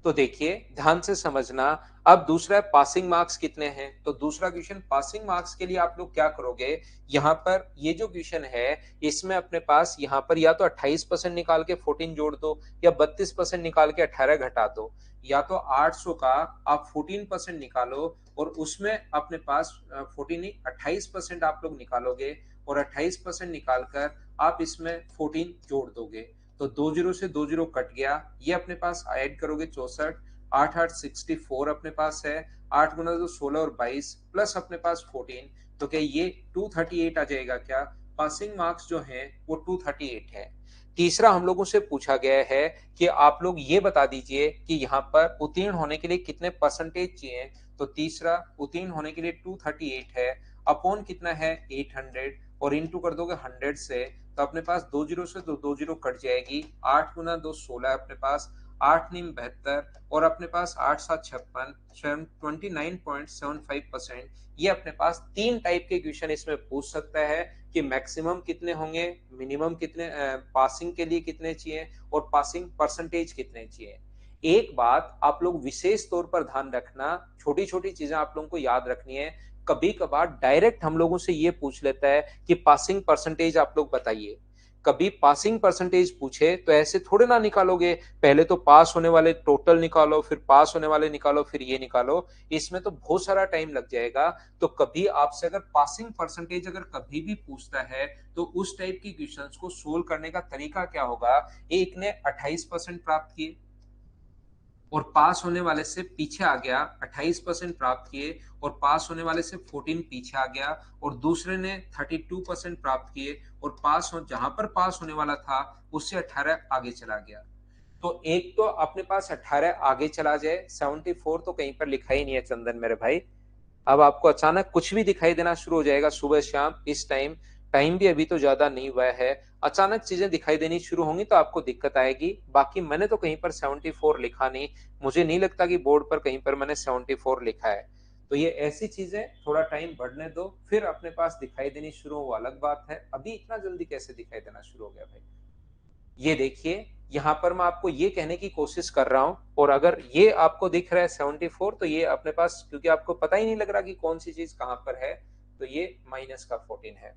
Speaker 1: तो देखिए ध्यान से समझना। अब दूसरा है पासिंग मार्क्स कितने हैं, तो दूसरा क्वेश्चन पासिंग मार्क्स के लिए आप लोग क्या करोगे, यहाँ पर ये जो क्वेश्चन है इसमें अपने पास यहाँ पर या तो 28% निकाल के 14 जोड़ दो, या 32% निकाल के 18 घटा दो, या तो 800 का आप 14% निकालो और उसमें अपने पास 14 नहीं 28% आप लोग निकालोगे, और 28% निकालकर आप इसमें 14 जोड़ दोगे, तो 20 से 20 कट गया, ये अपने पास ऐड करोगे 64, 8 8 64 अपने पास है, 8 गुना 2 16 और 22 प्लस अपने पास 14, तो क्या ये 238 आ जाएगा क्या? पासिंग मार्क्स जो है वो 238 है। तीसरा हम लोगों से पूछा गया है कि आप लोग ये बता दीजिए कि यहाँ पर उत्तीर्ण होने के लिए कितने परसेंटेज चाहिए, तो तीसरा उत्तीर्ण होने के लिए 238 है, अपॉन कितना है 800, और इंटू कर दोगे 100 से, तो अपने पास 20 से तो 20 कट जाएगी, 8 गुना 2 16 अपने पास, 8 नीम 72, और अपने पास 8 7 56, 29.75%। ये अपने पास तीन टाइप के क्वेश्चन इसमें पूछ सकता है कि मैक्सिमम कितने होंगे, मिनिमम कितने, पासिंग के लिए कितने चाहिए, और पासिंग परसेंटेज कितने चाहिए। एक बात आप लोग विशेष तौर पर ध्यान रखना, छोटी छोटी चीजें आप लोगों को याद रखनी है। कभी कभार डायरेक्ट हम लोगों से ये पूछ लेता है कि पासिंग परसेंटेज आप लोग बताइए। कभी पासिंग परसेंटेज पूछे तो ऐसे थोड़े ना निकालोगे, पहले तो पास होने वाले टोटल निकालो, फिर पास होने वाले निकालो, फिर ये निकालो, इसमें तो बहुत सारा टाइम लग जाएगा। तो कभी आपसे अगर पासिंग परसेंटेज अगर कभी भी पूछता है, तो उस टाइप की क्वेश्चंस को सोल्व करने का तरीका क्या होगा, एक ने 28% प्राप्त किए और पास होने वाले से पीछे आ गया, 28% प्राप्त किए और पास होने वाले से 14 पीछे आ गया, और दूसरे ने 32% प्राप्त किए और जहां पर पास होने वाला था उससे 18 आगे चला गया। तो एक तो अपने पास 18 आगे चला जाए, 74 तो कहीं पर लिखा ही नहीं है चंदन मेरे भाई। अब आपको अचानक कुछ भी दिखाई देना शुरू हो जाएगा सुबह शाम इस टाइम, टाइम भी अभी तो ज्यादा नहीं हुआ है, अचानक चीजें दिखाई देनी शुरू होंगी तो आपको दिक्कत आएगी। बाकी मैंने तो कहीं पर 74 लिखा नहीं, मुझे नहीं लगता कि बोर्ड पर कहीं पर मैंने 74 लिखा है। तो ये ऐसी चीजें थोड़ा टाइम बढ़ने दो, फिर अपने पास दिखाई देनी शुरू हो, वो अलग बात है। अभी इतना जल्दी कैसे दिखाई देना शुरू हो गया भाई? ये देखिए, यहाँ पर मैं आपको ये कहने की कोशिश कर रहा हूं, और अगर ये आपको दिख रहा है 74, तो ये अपने पास, क्योंकि आपको पता ही नहीं लग रहा कि कौन सी चीज कहां पर है, तो ये माइनस का 14 है।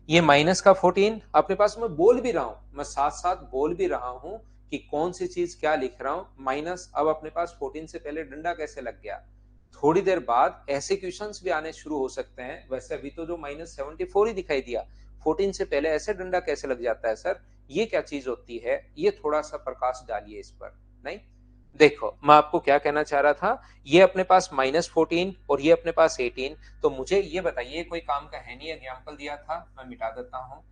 Speaker 1: ये माइनस का 14 अपने पास, मैं बोल भी रहा हूं, मैं साथ साथ बोल भी रहा हूं कि कौन सी चीज क्या लिख रहा हूं, माइनस। अब अपने पास 14 से पहले डंडा कैसे लग गया? थोड़ी देर बाद ऐसे क्वेश्चंस भी आने शुरू हो सकते हैं। वैसे अभी तो जो -74 ही दिखाई दिया, 14 से पहले ऐसे डंडा कैसे लग जाता है सर, ये क्या चीज होती है, ये थोड़ा सा प्रकाश डालिए इस पर। नहीं, देखो मैं आपको क्या कहना चाह रहा था, ये अपने पास -14 और ये अपने पास 18, तो मुझे ये बताइए, कोई काम का है नहीं, एग्जाम्पल दिया था मैं मिटा देता हूँ।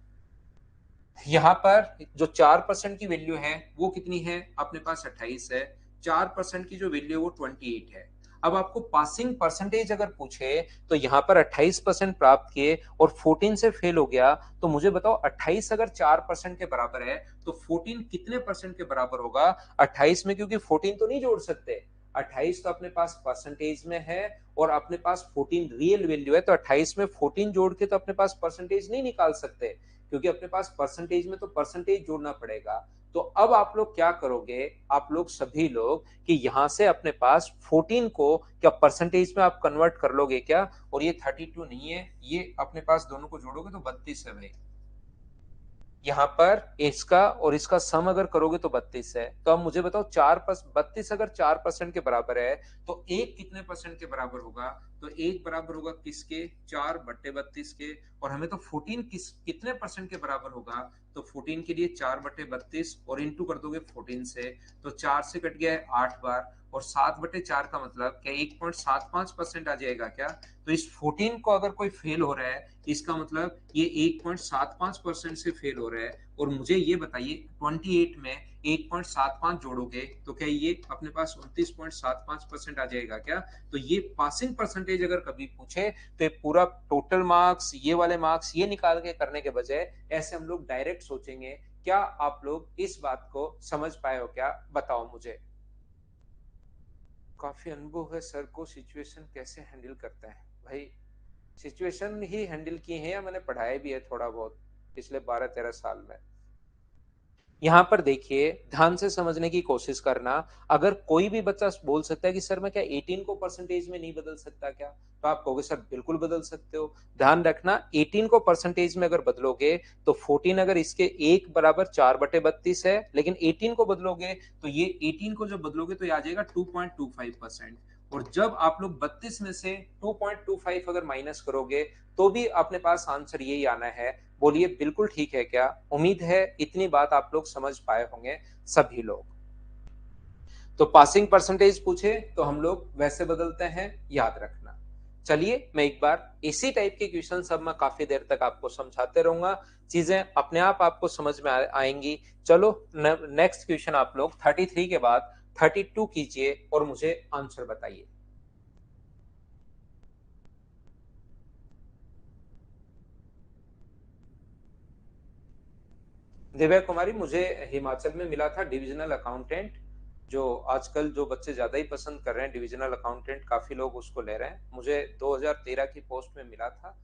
Speaker 1: यहाँ पर जो 4% की वैल्यू है वो कितनी है, अपने पास 28 है, 4% की जो वैल्यू है वो 28 है। अब आपको पासिंग परसेंटेज अगर पूछे, तो यहाँ पर 28% प्राप्त किए और 14 से फेल हो गया, तो मुझे बताओ 28 अगर 4% के बराबर है, तो 14 कितने परसेंट के बराबर होगा? 28 में, क्योंकि 14 तो नहीं जोड़ सकते, 28 तो अपने पास परसेंटेज में है और अपने पास 14 रियल वैल्यू है, तो 28 में 14 जोड़ के तो अपने पास परसेंटेज नहीं निकाल सकते, क्योंकि अपने पास परसेंटेज में तो परसेंटेज जोड़ना पड़ेगा। तो अब आप लोग क्या करोगे, आप लोग सभी लोग, कि यहां से अपने पास 14 को क्या परसेंटेज में आप कन्वर्ट कर लोगे क्या? और ये 32 नहीं है, ये अपने पास दोनों को जोड़ोगे तो 32 है भाई। यहाँ पर इसका और इसका सम अगर करोगे तो 32 है। तो अब मुझे बताओ 32 अगर 4% के बराबर है, तो एक कितने परसेंट के बराबर होगा? तो एक बराबर होगा किसके? 4/32 के। और हमें तो 14 कितने परसेंट के बराबर होगा? तो 14 के लिए 4/32 और इंटू कर दोगे 14 से, तो 4 से कट गया है 8 बार, और 7/4 का मतलब क्या 1.75% आ जाएगा क्या? तो इस 14 को अगर कोई फेल हो रहा है, इसका मतलब ये 1.75% से फेल हो रहा है। और मुझे ये बताइए 28 में 1.75 जोड़ोगे तो क्या ये अपने पास 29.75% आ जाएगा क्या? तो ये पासिंग परसेंटेज अगर कभी पूछे तो ये पूरा टोटल मार्क्स, ये वाले मार्क्स, ये निकाल के करने के बजाय ऐसे हम लोग डायरेक्ट सोचेंगे। क्या आप लोग इस बात को समझ पाए हो क्या? बताओ मुझे। काफी अनुभव है सर को सिचुएशन कैसे हैंडल करते हैं। भाई सिचुएशन ही हैंडल की है या मैंने पढ़ाया भी है थोड़ा बहुत पिछले 12-13 साल में। यहाँ पर देखिए ध्यान से समझने की कोशिश करना। अगर कोई भी बच्चा बोल सकता है कि सर मैं क्या 18 को परसेंटेज में नहीं बदल सकता क्या, तो आप कहोगे सर बिल्कुल बदल सकते हो। ध्यान रखना 18 को परसेंटेज में अगर बदलोगे तो 14 अगर इसके 1/4/32 है, लेकिन 18 को बदलोगे तो ये 18 को जब बदलोगे तो ये आ जाएगा 2.25%। और जब आप लोग 32 में से 2.25 अगर माइनस करोगे तो भी अपने पास आंसर यही आना है। बोलिए बिल्कुल ठीक है क्या? उम्मीद है इतनी बात आप लोग समझ पाए होंगे सभी लोग। तो पासिंग परसेंटेज पूछे तो हम लोग वैसे बदलते हैं, याद रखना। चलिए मैं एक बार इसी टाइप के क्वेश्चन सब मैं काफी देर तक आपको समझाते रहूंगा, चीजें अपने आप आपको समझ में आएंगी। चलो नेक्स्ट क्वेश्चन आप लोग 33 के बाद 32 कीजिए और मुझे आंसर बताइए। दिव्या कुमारी, मुझे हिमाचल में मिला था डिविजनल अकाउंटेंट। जो आजकल जो बच्चे ज्यादा ही पसंद कर रहे हैं डिविजनल अकाउंटेंट, काफी लोग उसको ले रहे हैं। मुझे 2013 की पोस्ट में मिला था,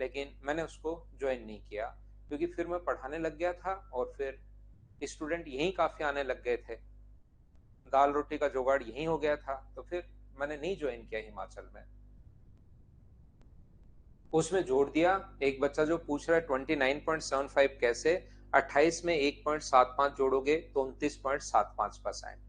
Speaker 1: लेकिन मैंने उसको ज्वाइन नहीं किया क्योंकि फिर मैं पढ़ाने लग गया था और फिर स्टूडेंट यहीं काफी आने लग गए थे, दाल रोटी का जुगाड़ यहीं हो गया था, तो फिर मैंने नहीं ज्वाइन किया हिमाचल में। उसमें जोड़ दिया एक बच्चा जो पूछ रहा है 29.75 कैसे, 28 में 1.75 जोड़ोगे तो 29.75%।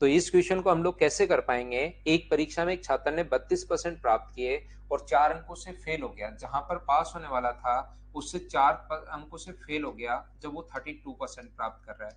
Speaker 1: तो इस क्वेश्चन को हम लोग कैसे कर पाएंगे? एक परीक्षा में एक छात्र ने 32% प्राप्त किए और 4 अंकों से फेल हो गया, जहां पर पास होने वाला था उससे 4 अंकों से फेल हो गया जब वो 32% प्राप्त कर रहा है।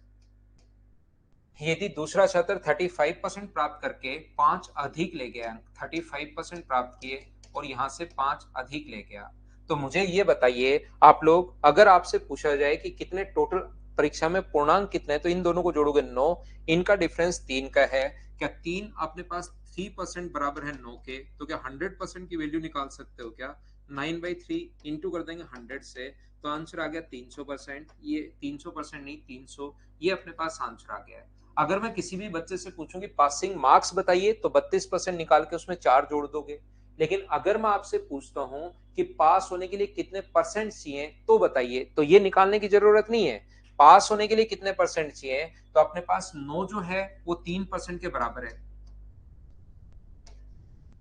Speaker 1: यदि दूसरा छात्र 35% प्राप्त करके 5 अधिक ले गया, 35% प्राप्त किए और यहां से 5 अधिक ले गया, तो मुझे ये बताइए आप लोग, अगर आपसे पूछा जाए कि कितने टोटल परीक्षा में पूर्णांक कितने हैं, तो इन दोनों को जोड़ोगे 9, इनका डिफरेंस 3 का है। क्या 3 अपने पास 3% बराबर है 9 के? तो क्या 100% की वैल्यू निकाल सकते हो क्या? 9/3 इंटू कर देंगे 100 से, तो आंसर आ गया 300%। ये 300% नहीं 300, ये अपने पास आंसर आ गया है। अगर मैं किसी भी बच्चे से पूछूं कि पासिंग मार्क्स बताइए तो 32% निकाल के उसमें 4 जोड़ दोगे। लेकिन अगर मैं आपसे पूछता हूं कि पास होने के लिए कितने परसेंट चाहिए तो बताइए, तो ये निकालने की जरूरत नहीं है। पास होने के लिए कितने परसेंट चाहिए, तो अपने पास 9 जो है वो 3% के बराबर है।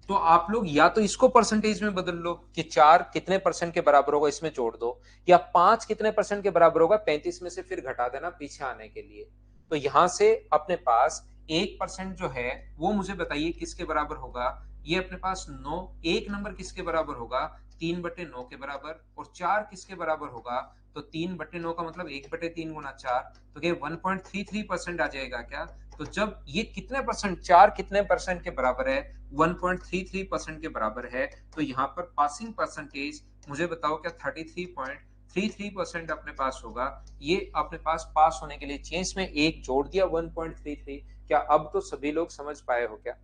Speaker 1: तो आप लोग या तो इसको परसेंटेज में बदल लो कि 4 कितने परसेंट के बराबर होगा, इसमें जोड़ दो, या 5 कितने परसेंट के बराबर होगा, 35 में से फिर घटा देना पीछे आने के लिए। तो यहां से अपने पास 1% जो है वो मुझे बताइए किसके बराबर होगा। ये अपने पास 9, एक नंबर किसके बराबर होगा? 3/9 के बराबर। और 4 किसके बराबर होगा? तो 3/9 का मतलब 1/3 गुना 4, तो क्या 1.33% आ जाएगा क्या? तो जब ये कितने परसेंट, 4 कितने परसेंट के बराबर है? 1.33% के बराबर है। तो यहाँ पर पासिंग परसेंटेज मुझे बताओ क्या 33.33% अपने पास होगा? ये अपने पास पास होने के लिए चेंज में एक जोड़ दिया 1.33। क्या अब तो सभी लोग समझ पाए हो क्या?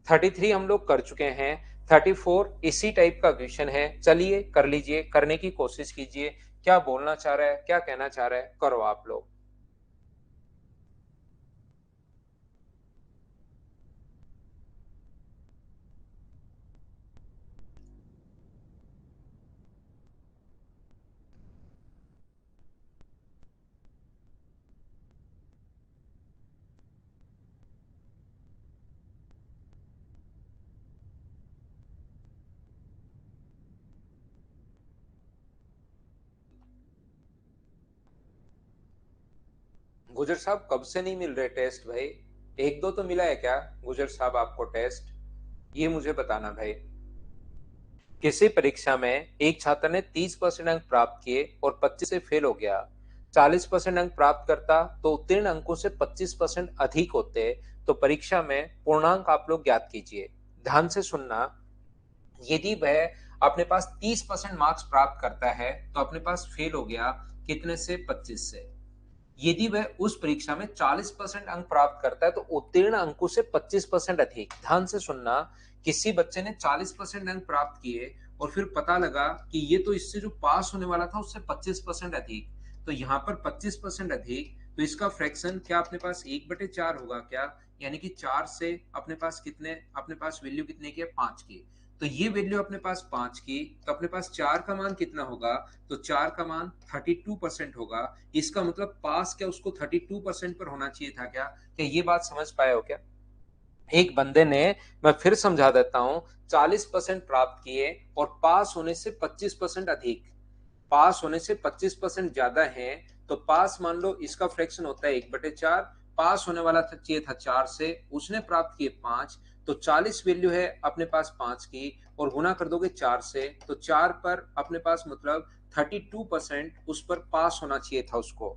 Speaker 1: 33 हम लोग कर चुके हैं, 34 इसी टाइप का क्वेश्चन है। चलिए कर लीजिए, करने की कोशिश कीजिए। क्या बोलना चाह रहा है, क्या कहना चाह रहा है, करो आप लोग। गुजर साहब कब से नहीं मिल रहे टेस्ट भाई? एक दो तो मिला है क्या गुजर साहब आपको टेस्ट? ये मुझे बताना भाई। किसी परीक्षा में एक छात्र ने 30% अंक प्राप्त किए और 25 से फेल हो गया, 40% अंक प्राप्त करता तो उत्तीर्ण अंकों से 25% अधिक होते, तो परीक्षा में पूर्णांक आप लोग ज्ञात कीजिए। ध्यान से सुनना, यदि वह अपने पास 30% मार्क्स प्राप्त करता है तो अपने पास फेल हो गया कितने से? 25 से। यदि वह उस परीक्षा में 40% अंक प्राप्त करता है तो उत्तीर्ण अंकों से 25% अधिक। ध्यान से सुनना, किसी बच्चे ने 40% अंक प्राप्त किए और फिर पता लगा कि ये तो इससे जो पास होने वाला था उससे 25% अधिक, तो यहाँ पर 25% अधिक, तो इसका फ्रैक्शन क्या अपने पास 1/4 होगा क्या? यानी कि 4 से अपने पास कितने, अपने पास वैल्यू कितने की है? 5 की। तो ये वैल्यू अपने पास 5 की, तो अपने पास 4 का मान कितना होगा? तो 4 का मान 32% होगा। इसका मतलब पास क्या उसको 32% पर होना चाहिए था क्या? क्या ये बात समझ पाए हो क्या? एक बंदे ने, मैं फिर समझा देता हूं, 40% प्राप्त किए और पास होने से 25% अधिक, पास होने से 25% ज्यादा है, तो पास मान लो इसका फ्रैक्शन होता है 1/4, पास होने वाला था चाहिए था 4 से, उसने प्राप्त किए 5, तो 40 वैल्यू है अपने पास 5 की, और गुना कर दोगे 4 से, तो 4 पर अपने पास मतलब 32% उस पर पास होना चाहिए था उसको।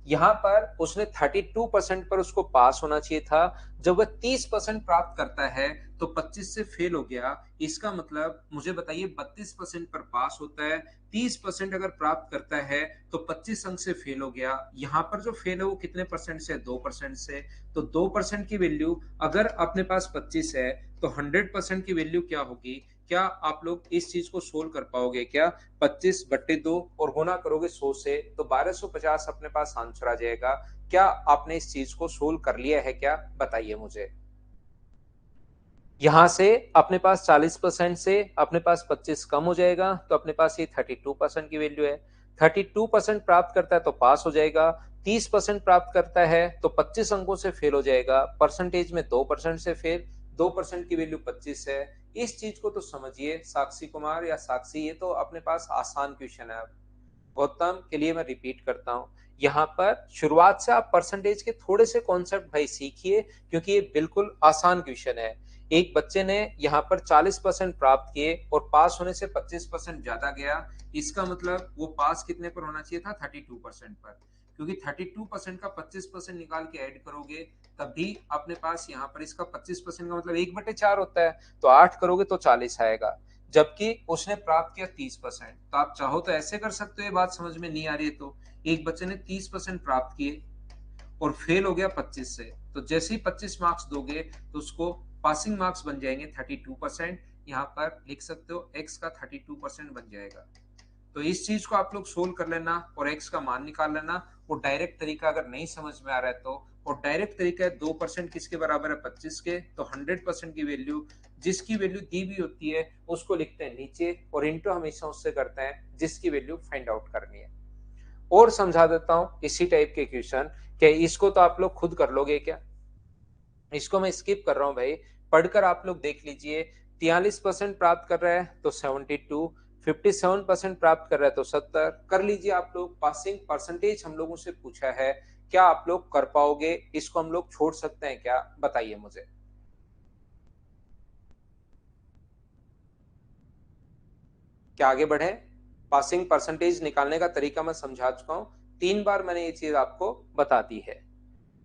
Speaker 1: यहाँ पर उसने 32% पर उसको पास होना चाहिए था। जब वह 30% प्राप्त करता है तो 25 से फेल हो गया। इसका मतलब मुझे बताइए 32% पर पास होता है, 30% अगर प्राप्त करता है तो 25 अंक से फेल हो गया। यहाँ पर जो फेल है वो कितने परसेंट से? 2% से। तो 2% की वैल्यू अगर अपने पास 25 है तो 100% की वैल्यू क्या होगी? क्या आप लोग इस चीज को सोल्व कर पाओगे क्या? 25/2 और गुना करोगे 100 से तो 1250 अपने पास आंसर आ जाएगा। क्या आपने इस चीज को सोल्व कर लिया है क्या? बताइए मुझे। यहां से अपने पास 40% से अपने पास 25 कम हो जाएगा, तो अपने पास ये 32% की वैल्यू है। 32% प्राप्त करता है तो पास हो जाएगा, 30% प्राप्त करता है तो 25 अंकों से फेल हो जाएगा, परसेंटेज में 2% से फेल, 2% की वैल्यू 25 है। इस चीज को तो समझिए साक्षी कुमार या साक्षी, ये तो अपने पास आसान क्वेश्चन है। गौतम के लिए मैं रिपीट करता हूं, यहाँ पर शुरुआत से आप परसेंटेज के थोड़े से कॉन्सेप्ट भाई सीखिए, क्योंकि ये बिल्कुल आसान क्वेश्चन है। एक बच्चे ने यहाँ पर 40% प्राप्त किए और पास होने से 25% ज्यादा गया। इसका मतलब वो पास कितने पर होना चाहिए था? 32% पर, क्योंकि 32% का 25% निकाल के ऐड करोगे तभी अपने पास यहाँ पर इसका 25% का मतलब 1/4 होता है, तो 8 करोगे तो 40 आएगा। जबकि उसने प्राप्त किया 30%। तो आप चाहो तो ऐसे कर सकते हो, ये बात समझ में नहीं आ रही है तो, एक बच्चे ने 30% प्राप्त किए और फेल हो गया 25 से, तो जैसे ही 25 मार्क्स दोगे तो उसको पासिंग मार्क्स बन जाएंगे 32%। यहाँ पर लिख सकते हो x का 32% बन जाएगा। तो इस चीज को आप लोग सोल्व कर लेना और x का मान निकाल लेना। वो डायरेक्ट तरीका अगर नहीं समझ में आ रहा है तो, और डायरेक्ट तरीका है 2% किसके बराबर है? 25 के। तो 100% की वैल्यू, जिसकी वैल्यू दी हुई होती है उसको लिखते हैं नीचे और इंटू हमेशा उससे करते हैं जिसकी वैल्यू फाइंड आउट करनी है। और समझा देता हूं इसी टाइप के क्वेश्चन, क्या इसको तो आप लोग खुद कर लोगे क्या? इसको मैं स्किप कर रहा हूं भाई, पढ़कर आप लोग देख लीजिए। 43% प्राप्त कर रहा है तो 72, 57% प्राप्त कर रहा है तो 70 कर लीजिए आप लोग। पासिंग परसेंटेज हम लोगों से पूछा है, क्या आप लोग कर पाओगे? इसको हम लोग छोड़ सकते हैं क्या? बताइए मुझे। क्या आगे बढ़े? पासिंग परसेंटेज निकालने का तरीका मैं समझा चुका हूं, 3 बार मैंने ये चीज आपको बता दी है।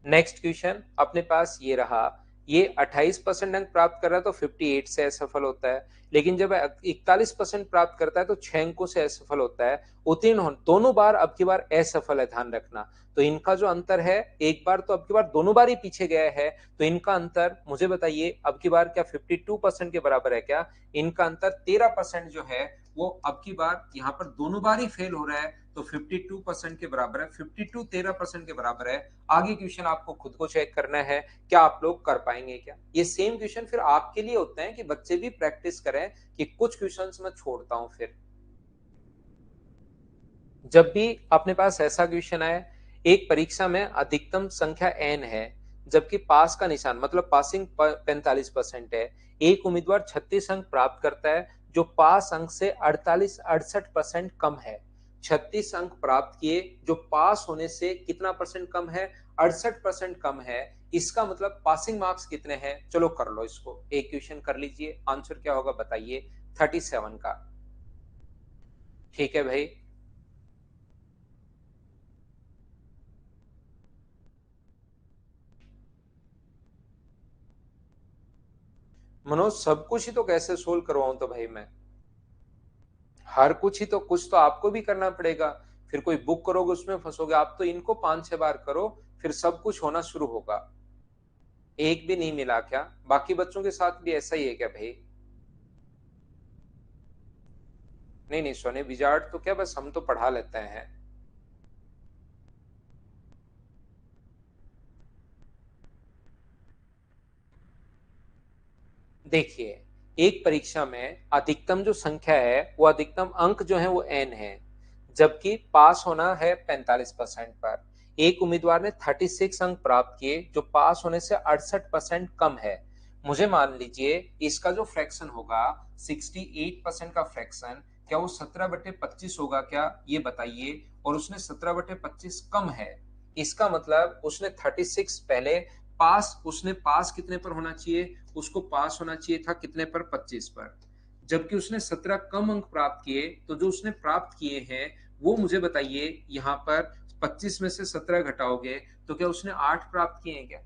Speaker 1: नेक्स्ट क्वेश्चन अपने पास ये रहा, ये 28% अंक प्राप्त कर रहा है तो 58 से असफल होता है, लेकिन जब 41% प्राप्त करता है तो 6 अंकों से असफल होता है। उत्तीर्ण हो दोनों बार, अब की बार असफल है, ध्यान रखना। तो इनका जो अंतर है, एक बार तो अब की बार दोनों बार ही पीछे गया है, तो इनका अंतर मुझे बताइए अब की बार क्या 52% के बराबर है क्या? इनका अंतर 13% जो है वो अब की बार यहाँ पर दोनों बार ही फेल हो रहा है, तो 52% के बराबर है। 52 13% के बराबर है। आगे क्वेश्चन आपको खुद को चेक करना है, क्या आप लोग कर पाएंगे क्या? ये सेम क्वेश्चन फिर आपके लिए होते हैं कि बच्चे भी प्रैक्टिस करें, कि कुछ क्वेश्चंस मैं छोड़ता हूं फिर। जब भी अपने पास ऐसा क्वेश्चन आए, एक परीक्षा में अधिकतम संख्या n है, जबकि पास का निशान मतलब पासिंग 45% है, एक उम्मीदवार 36 अंक प्राप्त करता है जो पास अंक से 68% कम है। 36 अंक प्राप्त किए जो पास होने से कितना परसेंट कम है? 68% कम है। इसका मतलब पासिंग मार्क्स कितने हैं? चलो कर लो इसको, एक क्वेश्चन कर लीजिए, आंसर क्या होगा बताइए? 37 का। ठीक है भाई। मनोज सब कुछ ही तो कैसे सोल्व करवाऊं तो भाई मैं, हर कुछ ही तो, कुछ तो आपको भी करना पड़ेगा। फिर कोई बुक करोगे उसमें फंसोगे आप, तो इनको 5-6 बार करो, फिर सब कुछ होना शुरू होगा। एक भी नहीं मिला क्या? बाकी बच्चों के साथ भी ऐसा ही है क्या भाई? नहीं नहीं सोने, विजार्ड तो क्या, बस हम तो पढ़ा लेते हैं। देखिए, एक परीक्षा में अधिकतम जो संख्या है वो अधिकतम अंक जो है वो एन है, जबकि पास होना है 45% पर। एक उम्मीदवार ने 36 अंक प्राप्त किए जो पास होने से 68% कम है। मुझे मान लीजिए इसका जो फ्रैक्शन होगा 68% का फ्रैक्शन, क्या वो 17/25 होगा क्या, ये बताइए। और उसने 17/25 कम है, इसका मतलब उसने 36 पहले पास, उसने पास कितने पर होना चाहिए, उसको पास होना चाहिए था कितने पर, 25 पर। जबकि उसने 17 कम अंक प्राप्त किए, तो जो उसने प्राप्त किए हैं वो मुझे बताइए। यहाँ पर 25 में से 17 घटाओगे तो क्या उसने 8 प्राप्त किए हैं क्या?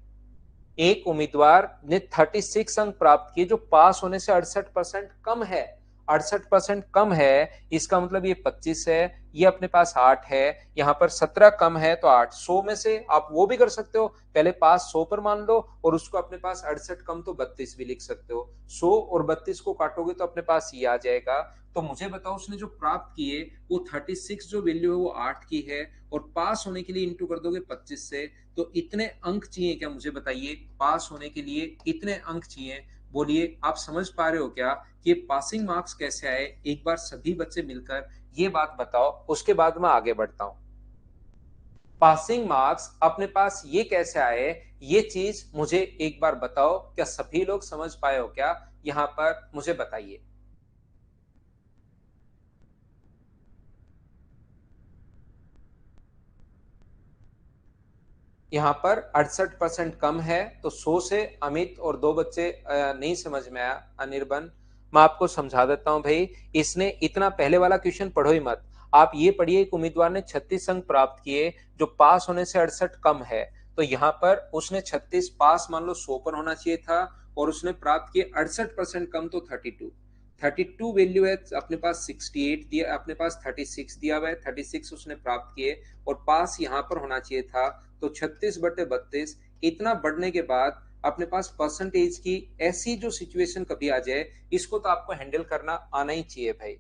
Speaker 1: एक उम्मीदवार ने 36 अंक प्राप्त किए जो पास होने से 68% कम है। 68% कम है, इसका मतलब ये 25 है, ये अपने पास 8 है, यहाँ पर 17 कम है तो 8। 100 में से आप वो भी कर सकते हो, पहले पास 100 पर मान लो और उसको अपने पास 68 कम तो 32 भी लिख सकते हो। 100 और 32 को काटोगे तो अपने पास ये आ जाएगा। तो मुझे बताओ उसने जो प्राप्त किए वो 36 जो वैल्यू है वो 8 की है, और पास होने के लिए इंटू कर दोगे 25 से, तो इतने अंक चाहिए क्या, मुझे बताइए पास होने के लिए इतने अंक चाहिए। बोलिए आप समझ पा रहे हो क्या कि पासिंग मार्क्स कैसे आए? एक बार सभी बच्चे मिलकर ये बात बताओ, उसके बाद मैं आगे बढ़ता हूं। पासिंग मार्क्स अपने पास ये कैसे आए, ये चीज मुझे एक बार बताओ, क्या सभी लोग समझ पाए हो क्या? यहां पर मुझे बताइए। यहाँ पर 68% कम है, तो 100 से अमित और दो बच्चे नहीं समझ में आया, अनिर्बन। मैं आपको समझा देता हूं भाई, इसने इतना पहले वाला क्वेश्चन पढ़ो ही मत। आप ये पढ़िए, एक उम्मीदवार ने 36 अंक प्राप्त किए जो पास होने से 68 कम है। तो यहाँ पर उसने 36 पास मान लो 100 पर होना चाहिए था, और उसने प्राप्त किए 68% कम तो 32। 32 वैल्यू है अपने पास, 68 दिया अपने पास, 36 दिया हुआ है, 36 उसने प्राप्त किए, और पास यहाँ पर होना चाहिए था। तो 36/32, इतना बढ़ने के बाद अपने पास परसेंटेज की ऐसी जो सिचुएशन कभी आ जाए, इसको तो आपको हैंडल करना आना ही चाहिए भाई।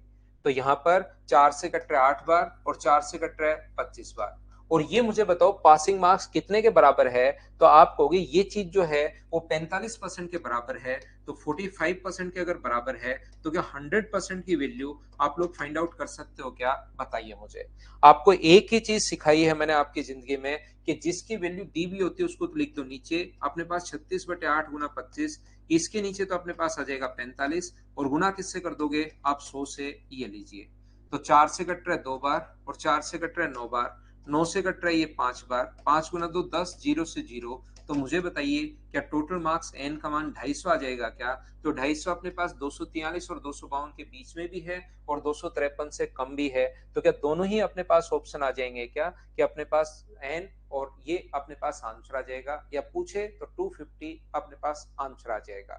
Speaker 1: तो यहाँ पर 4 से कट रहा है 8 बार और 4 से कट रहा है 25 बार। और ये मुझे बताओ पासिंग मार्क्स कितने के बराबर है? तो आप कहोगे ये चीज जो है वो 45% के बराबर है। तो 45% के अगर बराबर है, तो क्या 100% की वैल्यू आप लोग फाइंड आउट कर सकते हो क्या? बताइए मुझे। आपको एक ही चीज सिखाई है मैंने आपकी जिंदगी में, कि जिसकी वैल्यू दी भी होती है उसको तो लिख दो नीचे। अपने पास 36/8 गुना 25, इसके नीचे तो अपने पास आ जाएगा 45, और गुना किससे कर दोगे आप? 100 से। ये लीजिए, तो 4 से कट रहा है 2 बार, और 4 से कट रहा है 9 बार, 9 से कट रहा है ये 5 बार, 5 गुना 2 10, 0 से 0। तो मुझे बताइए क्या टोटल मार्क्स एन का मान 250 आ जाएगा क्या? तो 250 अपने पास 243 और 252 के बीच में भी है, और 253 से कम भी है। तो क्या दोनों ही अपने पास ऑप्शन आ जाएंगे क्या, कि अपने पास एन और ये अपने पास आंसर आ जाएगा? या पूछे तो 250 अपने पास आंसर आ जाएगा।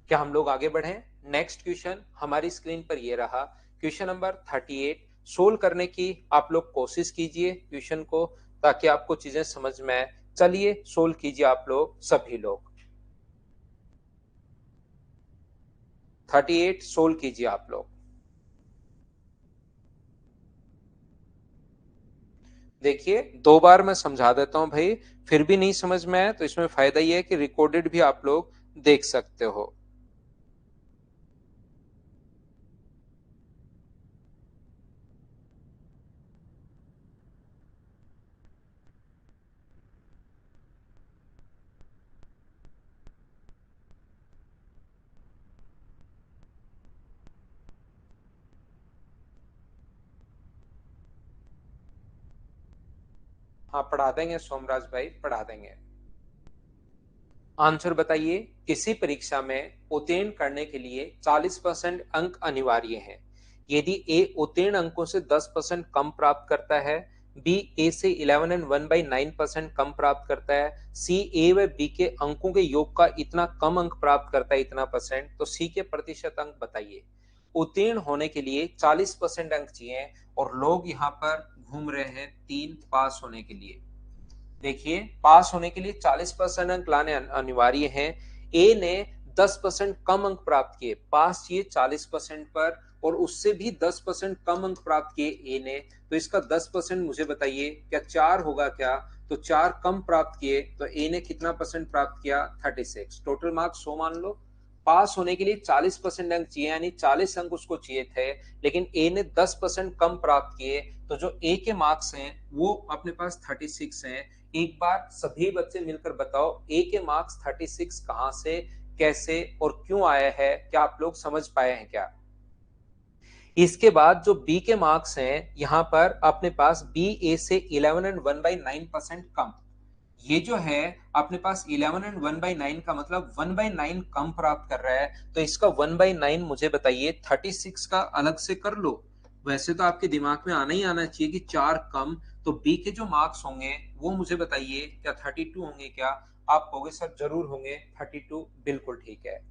Speaker 1: क्या हम लोग आगे बढ़े? नेक्स्ट क्वेश्चन हमारी स्क्रीन पर ये रहा, क्वेश्चन नंबर 38। सोल्व करने की आप लोग कोशिश कीजिए क्वेश्चन को, ताकि आपको चीजें समझ में आए। चलिए सोल्व कीजिए आप लोग, सभी लोग 38 सोल्व कीजिए आप लोग। देखिए 2 बार मैं समझा देता हूं भाई, फिर भी नहीं समझ में आया तो इसमें फायदा ये है कि रिकॉर्डेड भी आप लोग देख सकते हो। हाँ पढ़ा देंगे सोमराज भाई, पढ़ा देंगे। आंसर बताइए। किसी परीक्षा में उत्तीर्ण करने के लिए 40% अंक अनिवार्य हैं। यदि ए उत्तीर्ण अंकों से 10% कम प्राप्त करता है, बी ए से 11 एंड 1/9% कम प्राप्त करता है, सी ए व बी के अंकों के योग का इतना कम अंक प्राप्त करता है इतना परसेंट, तो सी के प्रतिशत अंक बताइए। उत्तीर्ण होने के लिए 40% अंक चाहिए और लोग यहाँ पर घूम रहे हैं 3 पास होने के लिए। देखिए, पास होने के लिए 40% अंक लाने अनिवार्य हैं। ए ने 10% कम अंक प्राप्त किए, पास चाहिए 40% पर, और उससे भी 10% कम अंक प्राप्त किए ए ने, तो इसका 10% मुझे बताइए, क्या 4 होगा क्या? तो 4 कम प्राप्त किए, तो ए ने कितना परसेंट प्राप्त किया? 36। टोटल मार्क्स 100 मान लो। पास होने के लिए 40% अंक चाहिए, यानी 40 अंक उसको चाहिए थे, लेकिन ए ने 10% कम प्राप्त किए, तो जो ए के मार्क्स हैं वो अपने पास 36 हैं। एक बार सभी बच्चे मिलकर बताओ, ए के मार्क्स 36 कहां से, कैसे और क्यों आया है? क्या आप लोग समझ पाए हैं क्या? इसके बाद जो बी के मार्क्स हैं, यहां पर अपने पास बी ए से 11 एंड 1/9% कम। ये जो है अपने पास 11 एंड 1/9 का मतलब 1/9 कम प्राप्त कर रहा है, तो इसका 1/9 मुझे बताइए। 36 का अलग से कर लो। वैसे तो आपके दिमाग में आना ही आना चाहिए कि 4 कम, तो बी के जो मार्क्स होंगे वो मुझे बताइए, क्या 32 होंगे क्या? आप कहोगे सर जरूर होंगे 32, बिल्कुल ठीक है।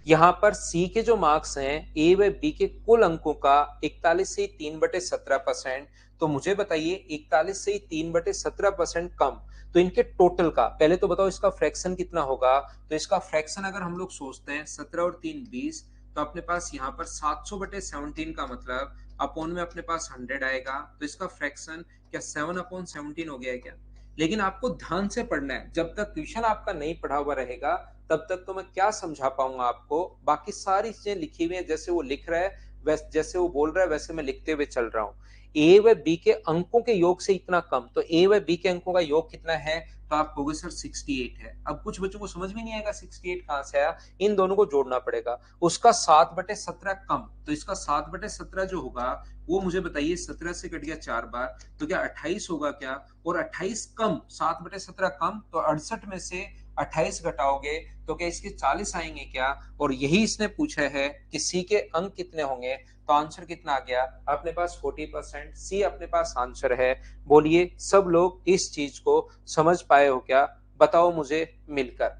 Speaker 1: यहाँ पर सी के जो मार्क्स हैं ए व बी के कुल अंकों का 41 से 3/17%, तो मुझे बताइए 41 से 3/17% कम, तो इनके टोटल का पहले तो बताओ इसका फ्रैक्शन कितना होगा? तो इसका फ्रैक्शन अगर हम लोग सोचते हैं 17 और 3 20, तो अपने पास यहाँ पर 700/17 का मतलब अपॉन में अपने पास 100 आएगा, तो इसका फ्रैक्शन क्या 7/17 हो गया है क्या? लेकिन आपको ध्यान से पढ़ना है, जब तक ट्यूशन आपका नहीं पढ़ा हुआ रहेगा तब तक तो मैं क्या समझा पाऊंगा आपको। बाकी सारी चीजें लिखी हुई है, जैसे वो लिख रहा है वैसे, जैसे वो बोल रहा है वैसे मैं लिखते हुए चल रहा हूँ। ए व बी के अंकों के योग से इतना कम, तो ए व बी के अंकों का योग कितना है? तो आप कहोगे सर 68 है। अब कुछ बच्चों को समझ में नहीं आएगा 68 कहां से आया, इन दोनों को जोड़ना पड़ेगा। उसका 7/17 कम, तो इसका 7/17 जो होगा वो मुझे बताइए, 17 से कट गया 4 बार, तो क्या 28 होगा क्या? और 28 कम 7/17 कम, तो 68 में से 28 घटाओगे तो क्या इसके 40 आएंगे क्या? और यही इसने पूछा है कि सी के अंक कितने होंगे, तो आंसर कितना आ गया अपने पास? 40%। सी अपने पास आंसर है। बोलिए सब लोग इस चीज को समझ पाए हो क्या? बताओ मुझे मिलकर,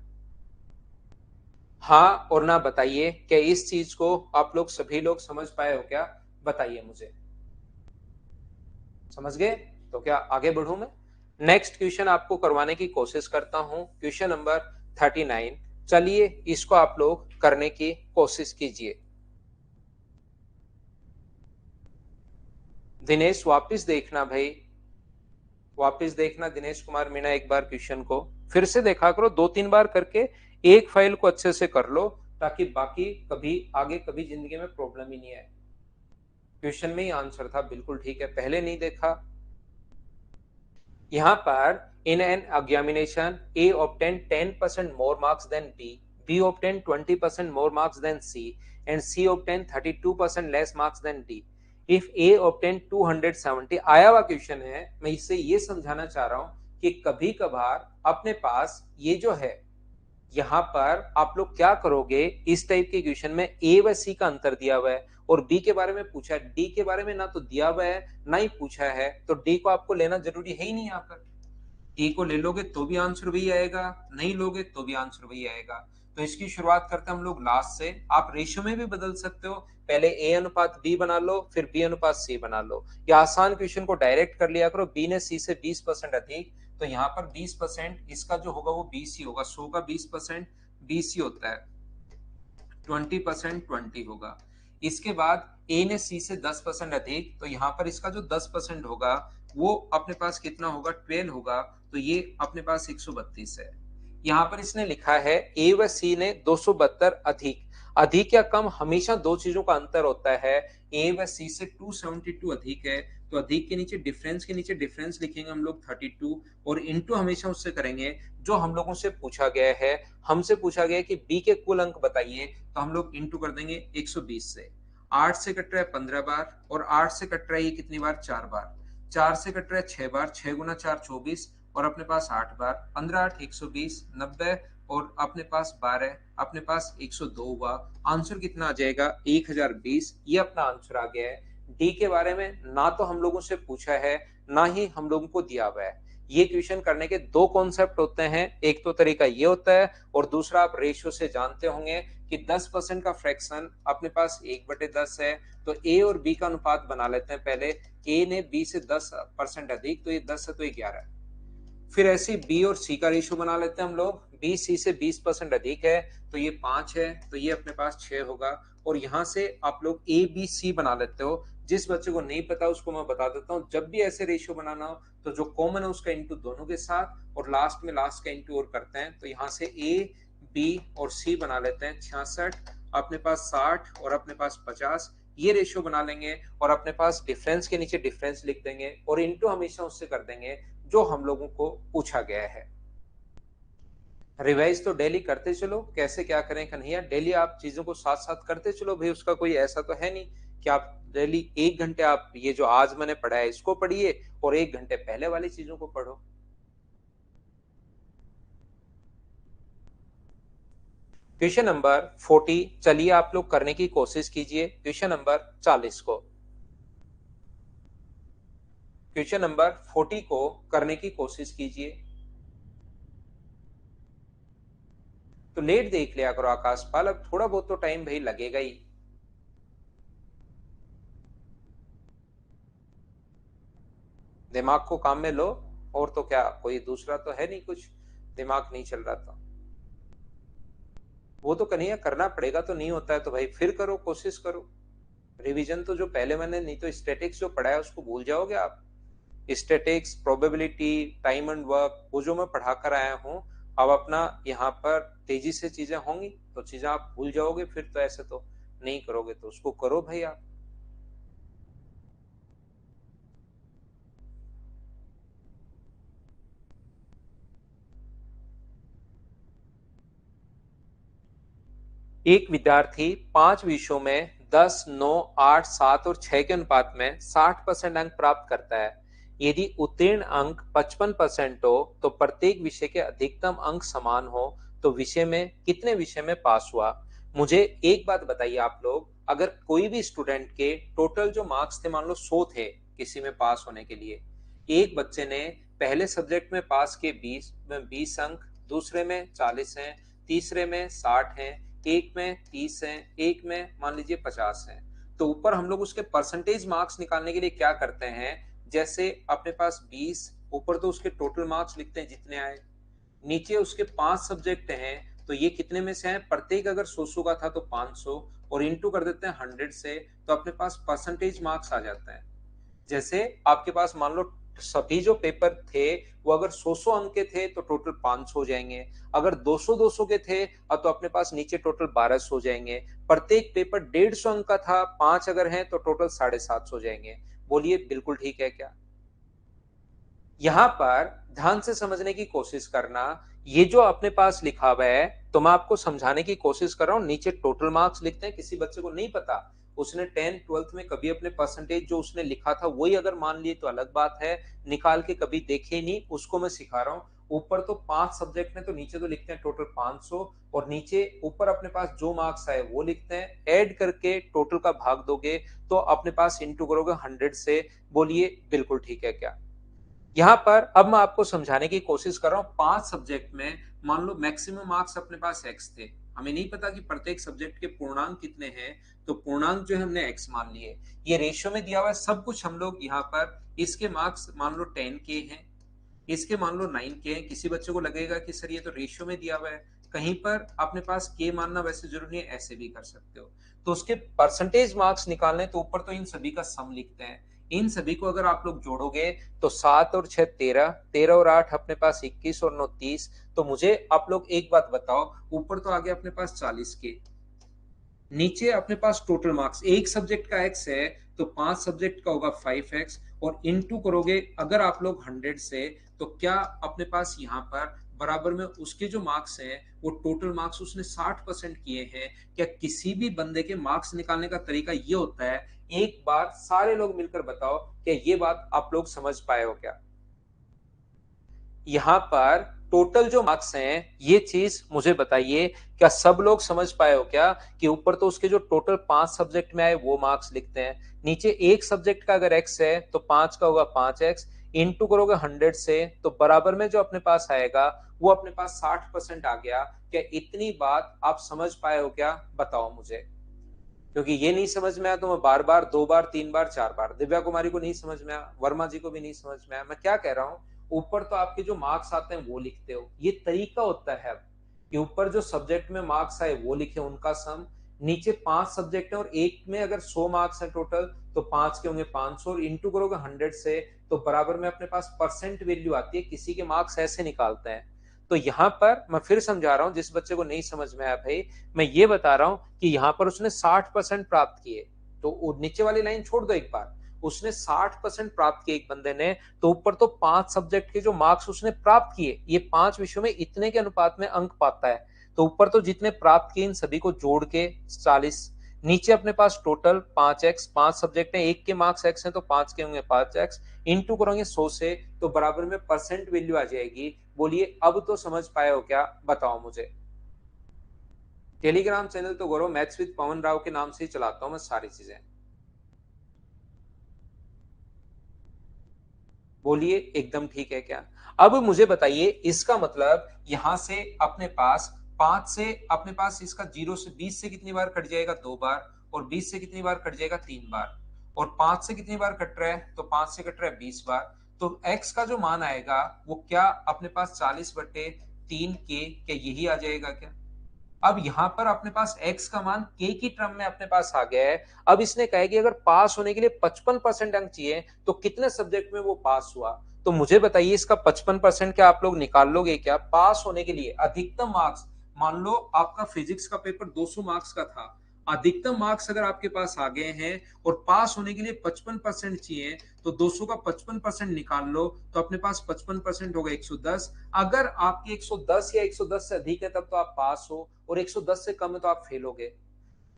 Speaker 1: हाँ और ना बताइए, क्या इस चीज को आप लोग सभी लोग समझ पाए हो क्या? बताइए मुझे। समझ गए? तो क्या आगे बढ़ूं मैं? नेक्स्ट क्वेश्चन आपको करवाने की कोशिश करता हूं, क्वेश्चन नंबर 39। चलिए इसको आप लोग करने की कोशिश कीजिए। दिनेश वापस देखना भाई, वापस देखना दिनेश कुमार मीणा, एक बार क्वेश्चन को फिर से देखा करो, 2-3 बार करके एक फाइल को अच्छे से कर लो, ताकि बाकी कभी आगे कभी जिंदगी में प्रॉब्लम ही नहीं आए। क्वेश्चन में ही आंसर था, बिल्कुल ठीक है, पहले नहीं देखा। यहाँ पर in an examination A obtained 10% more marks than B obtained 20% more marks than C, and C obtained 32% less marks than D. If A obtained 270, आया हुआ क्वेश्चन है, मैं इससे ये समझाना चाह रहा हूं कि कभी कभार अपने पास ये जो है, यहाँ पर आप लोग क्या करोगे, इस टाइप के क्वेश्चन में ए व सी का अंतर दिया हुआ है और बी के बारे में पूछा है, डी के बारे में ना तो दिया हुआ है ना ही पूछा है, तो डी को आपको लेना जरूरी है ही नहीं। यहाँ पर ए को ले लोगे तो भी आंसर वही आएगा, नहीं लोगे तो भी आंसर वही आएगा। तो इसकी शुरुआत करते हैं हम लोग लास्ट से। आप रेशियो में भी बदल सकते हो, पहले ए अनुपात बी बना लो, फिर बी अनुपात सी बना लो, या आसान क्वेश्चन को डायरेक्ट कर लिया करो, बी ने सी से 20% अधिक, तो यहाँ पर 20% इसका जो होगा वो बीसी होगा, 100 का 20% बीसी होता है, 20% 20 होगा। इसके बाद ए ने सी से 10% अधिक, तो यहाँ पर इसका जो 10% होगा वो अपने पास कितना होगा? 12 होगा, तो ये अपने पास 132 है। यहाँ पर इसने लिखा है ए व सी ने 272 अधिक, अधिक या कम हमेशा दो चीजों का अंतर होता है। ए व सी से 272 अधिक है, तो अधिक के नीचे डिफरेंस, के नीचे डिफरेंस लिखेंगे हम लोग 32, और इंटू हमेशा उससे करेंगे जो हम लोगों से पूछा गया है। हमसे पूछा गया है कि बी के कुल अंक बताइए, तो हम लोग इंटू कर देंगे 120 से। 8 से कट रहा है 15 बार, और 8 से कट रहा है ये कितनी बार? 4 बार। 4 से कट रहा है 6 बार, 6 गुना 4 24, और अपने पास 8 बार, 15 8 120 90, और अपने पास 12, अपने पास 102 हुआ। आंसर कितना आ जाएगा? 1020। ये अपना आंसर आ गया है। डी के बारे में ना तो हम लोगों से पूछा है, ना ही हम लोगों को दिया हुआ है। ये क्वेश्चन करने के दो कॉन्सेप्ट होते हैं, एक तो तरीका ये होता है और दूसरा आप रेशियो से जानते होंगे कि 10% का फ्रैक्शन अपने पास 1/10 है, तो ए और बी का अनुपात बना लेते हैं। पहले ए ने बी से 10% अधिक, तो ये 10 है तो ये 11 है। फिर ऐसे बी और सी का रेशियो बना लेते हैं हम लोग, बी सी से 20% अधिक है तो ये 5 है, तो ये अपने पास 6 होगा। और यहां से आप लोग ए बी सी बना लेते हो। जिस बच्चे को नहीं पता उसको मैं बता देता हूँ, जब भी ऐसे रेशियो बनाना हो तो जो कॉमन है उसका इंटू दोनों के साथ और लास्ट में लास्ट का इंटू और करते हैं। तो यहाँ से ए बी और सी बना लेते हैं 66, अपने पास 60 और अपने पास 50, ये रेशियो बना लेंगे और अपने पास डिफरेंस के नीचे डिफरेंस लिख देंगे और इंटू हमेशा उससे कर देंगे जो हम लोगों को पूछा गया है। रिवाइज तो डेली करते चलो, कैसे क्या करें कन्हैया, डेली आप चीजों को साथ साथ करते चलो भाई, उसका कोई ऐसा तो है नहीं कि आप डेली 1 घंटे आप ये जो आज मैंने पढ़ा है इसको पढ़िए और 1 घंटे पहले वाली चीजों को पढ़ो। क्वेश्चन नंबर 40 चलिए आप लोग करने की कोशिश कीजिए। क्वेश्चन नंबर 40 को, क्वेश्चन नंबर 40 को करने की कोशिश कीजिए। तो लेट देख लिया करो आकाशपाल, अब थोड़ा बहुत तो टाइम भाई लगेगा ही। दिमाग को काम में लो, और तो क्या, कोई दूसरा तो है नहीं, कुछ दिमाग नहीं चल रहा था। वो तो कन्हैया करना पड़ेगा, तो नहीं होता है तो भाई फिर करो, कोशिश करो। रिवीजन तो जो पहले मैंने, नहीं तो स्टैटिक्स जो पढ़ा है उसको भूल जाओगे आप। Statics, probability, time and work, वो जो मैं पढ़ा कर आया हूँ, अब अपना यहाँ पर तेजी से चीजें होंगी तो चीजें आप भूल जाओगे, फिर तो ऐसे तो नहीं करोगे, तो उसको करो भाई आप। एक विद्यार्थी 5 विषयों में 10, 9, 8, 7 और 6 के अनुपात में 60% अंक प्राप्त करता है। यदि उत्तीर्ण अंक 55% हो तो प्रत्येक विषय के अधिकतम अंक समान हो तो विषय में कितने विषय में पास हुआ। मुझे एक बात बताइए आप लोग, अगर कोई भी स्टूडेंट के टोटल जो मार्क्स थे, मान लो 100 थे किसी में पास होने के लिए, एक बच्चे ने पहले सब्जेक्ट में पास के 20 अंक, दूसरे में 40 हैं, तीसरे में 60 हैं, एक में 30 है, एक में मान लीजिए 50 है। तो ऊपर हम लोग उसके परसेंटेज मार्क्स निकालने के लिए क्या करते हैं, जैसे अपने पास 20, ऊपर तो उसके टोटल मार्क्स लिखते हैं जितने आए, नीचे उसके 5 सब्जेक्ट हैं तो ये कितने में से हैं, प्रत्येक अगर 100 का था तो 500 और इंटू कर देते हैं 100 से, तो अपने पास परसेंटेज मार्क्स आ जाते हैं। जैसे आपके पास मान लो सभी जो पेपर थे वो अगर 100 अंक के थे तो टोटल 500 हो जाएंगे, अगर 200 के थे तो अपने पास नीचे टोटल 1200 हो जाएंगे, प्रत्येक पेपर 150 अंक का था, 5 अगर हैं तो टोटल 750 हो जाएंगे। बोलिए बिल्कुल ठीक है क्या। यहां पर ध्यान से समझने की कोशिश करना, ये जो अपने पास लिखा हुआ है तो मैं आपको समझाने की कोशिश कर रहा हूं, नीचे टोटल मार्क्स लिखते हैं। किसी बच्चे को नहीं पता, उसने 10th 12th में कभी अपने परसेंटेज जो उसने लिखा था वही अगर मान लिए तो अलग बात है, निकाल के कभी देखे नहीं, उसको मैं सिखा रहा हूँ। ऊपर तो 5 सब्जेक्ट में तो नीचे तो लिखते हैं टोटल 500 और नीचे ऊपर अपने पास जो मार्क्स आए वो लिखते हैं, ऐड करके टोटल का भाग दोगे तो अपने पास इंटू करोगे 100 से। बोलिए बिल्कुल ठीक है क्या। यहाँ पर अब मैं आपको समझाने की कोशिश कर रहा हूँ, 5 सब्जेक्ट में मान लो मैक्सिमम मार्क्स अपने पास एक्स थे, हमें नहीं पता कि प्रत्येक सब्जेक्ट के पूर्णांक कितने हैं, तो पूर्णांक जो है हमने एक्स मान लिए। ये रेशियो में दिया हुआ है सब कुछ, हम लोग यहाँ पर इसके मार्क्स मान लो 10 के हैं, इसके मान लो 9 के हैं। किसी बच्चे को लगेगा कि सर ये तो रेशियो में दिया हुआ है, कहीं पर अपने पास के मानना वैसे जरूरी नहीं है, ऐसे भी कर सकते हो। तो उसके परसेंटेज मार्क्स निकालने तो ऊपर तो इन सभी का सम लिखते हैं, इन सभी को अगर आप लोग जोड़ोगे तो 7 और 6 13, 13 और 8 अपने पास 21 और 9 30। तो मुझे आप लोग एक बात बताओ, ऊपर तो आ गया अपने पास 40 के, नीचे अपने पास टोटल मार्क्स एक सब्जेक्ट का एक्स है तो 5 सब्जेक्ट का होगा 5x और इनटू करोगे अगर आप लोग 100 से, तो क्या अपने पास यहाँ पर बराबर में उसके जो मार्क्स हैं वो टोटल मार्क्स उसने 60% किए हैं। क्या किसी भी बंदे के मार्क्स निकालने का तरीका ये होता है, एक बार सारे लोग मिलकर बताओ क्या ये बात आप लोग समझ पाए हो क्या। यहाँ पर टोटल जो मार्क्स हैं, ये चीज मुझे बताइए, क्या सब लोग समझ पाए हो क्या कि ऊपर तो उसके जो टोटल 5 सब्जेक्ट में आए वो मार्क्स लिखते हैं, नीचे एक सब्जेक्ट का अगर x है तो 5 का होगा 5x, इंटू करोगे 100 से तो बराबर में जो अपने पास आएगा वो अपने पास 60% आ गया। क्या इतनी बात आप समझ पाए हो क्या, बताओ मुझे। क्योंकि ये नहीं समझ में आया तो मैं बार बार, 2 बार, 3 बार, 4 बार, दिव्या कुमारी को नहीं समझ में आया, वर्मा जी को भी नहीं समझ में आया, मैं क्या कह रहा हूँ, ऊपर तो आपके जो मार्क्स आते हैं वो लिखते हो, ये तरीका होता है अब कि ऊपर जो सब्जेक्ट में मार्क्स आए वो लिखे उनका सम, नीचे 5 सब्जेक्ट है और एक में अगर 100 मार्क्स है टोटल तो 5 के होंगे 500 और इंटू करोगे 100 से तो बराबर में अपने पास परसेंट वैल्यू आती है, किसी के मार्क्स ऐसे निकालते हैं। तो यहां पर मैं फिर समझा रहा हूं, जिस बच्चे को नहीं समझ में आया भाई, मैं ये बता रहा हूं कि यहां पर उसने 60% प्राप्त किए, तो नीचे वाली लाइन छोड़ दो एक बार, उसने 60% प्राप्त किए एक बंदे ने, तो ऊपर तो 5 सब्जेक्ट के जो मार्क्स उसने प्राप्त किए, ये 5 विषयों में इतने के अनुपात में अंक पाता है, तो ऊपर तो जितने प्राप्त किए इन सभी को जोड़ के 40, नीचे अपने पास टोटल 5x, 5 सब्जेक्ट है, एक के मार्क्स x है तो 5 के होंगे 5x, इंटू करोगे 100 से तो बराबर में परसेंट वैल्यू आ जाएगी। बोलिए अब तो समझ पाए हो क्या, बताओ मुझे। टेलीग्राम चैनल तो गौरव मैथ्स विद पवन राव के नाम से ही चलाता हूं मैं सारी चीजें। बोलिए एकदम ठीक है क्या। अब मुझे बताइए इसका मतलब यहां से अपने पास 5 से अपने पास इसका 0 से 20 से कितनी बार कट जाएगा, 2 बार, और 20 से कितनी बार कट जाएगा, 3 बार, और 5 से कितनी बार कट रहा है, तो 5 से कट रहा है 20 बार। तो x का जो मान आएगा वो क्या अपने पास 40/3 के, क्या यही आ जाएगा क्या। अब यहां पर अपने पास x का मान k की टर्म में अपने पास आ गया है। अब इसने कहा कि अगर पास होने के लिए 55% अंक चाहिए तो कितने सब्जेक्ट में वो पास हुआ, तो मुझे बताइए इसका 55% क्या आप लोग निकाल लोगे क्या, पास होने के लिए अधिकतम मार्क्स, मान लो आपका फिजिक्स का पेपर 200 मार्क्स का था, अधिकतम मार्क्स अगर आपके पास आ गए हैं और पास होने के लिए 55% चाहिए, तो 200 का 55% निकाल लो तो अपने पास 55% होगा 110। अगर आपके 110 या 110 से अधिक है तब तो आप पास हो, और 110 से कम है तो आप फेल हो गए।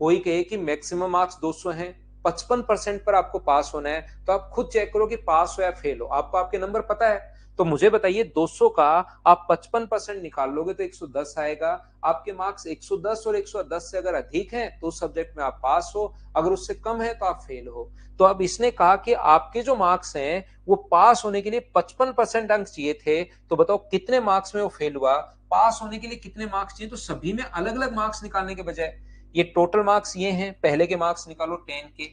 Speaker 1: कोई कहे कि मैक्सिमम मार्क्स 200 हैं, 55% पर आपको पास होना है, तो आप खुद चेक करो कि पास हो या फेल हो, आपको आपके नंबर पता है। तो मुझे बताइए 200 का आप 55% निकाल लोगे तो 110 आएगा। आपके मार्क्स 110 और 110 से अगर अधिक हैं तो उस सब्जेक्ट में आप पास हो, अगर उससे कम है तो आप फेल हो। तो अब इसने कहा कि आपके जो मार्क्स हैं वो पास होने के लिए 55% अंक चाहिए थे, तो बताओ कितने मार्क्स में वो फेल हुआ। पास होने के लिए कितने मार्क्स चाहिए, तो सभी में अलग अलग मार्क्स निकालने के बजाय ये टोटल मार्क्स ये हैं, पहले के मार्क्स निकालो 10 के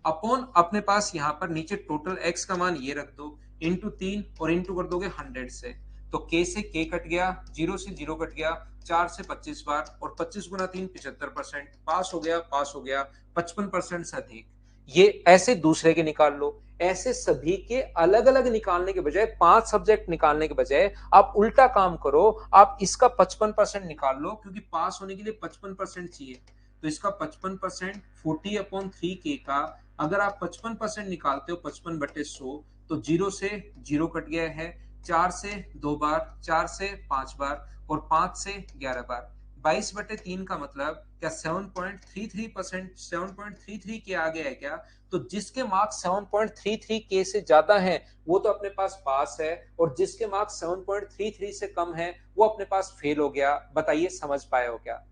Speaker 1: अपॉन अपने पास यहां पर नीचे टोटल x का मान ये रख दो इंटू 3 और इंटू कर दोगे 100 से, तो k से k कट गया, 0 से 0 कट गया, 4 से 25 बार, और 25 गुना 3 75%, पास हो गया, पास हो गया 55% से अधिक। ये ऐसे दूसरे के निकाल लो, ऐसे सभी के अलग अलग निकालने के बजाय, 5 सब्जेक्ट निकालने के बजाय आप उल्टा काम करो, आप इसका 55% निकाल लो, क्योंकि पास होने के लिए 55% चाहिए, तो इसका 55% 40/3 का, अगर आप 55% निकालते हो 55/100, तो 0 से 0 कट गया है, 4 से 2 बार, 4 से 5 बार, और 5 से 11 बार, 22/3 का मतलब क्या 7.33%, 7.33 के आगे है क्या। तो जिसके मार्क्स 7.33 के से ज्यादा हैं वो तो अपने पास पास है, और जिसके मार्क्स 7.33 से कम है वो अपने पास फेल हो गया। बताइए समझ पाए हो क्या।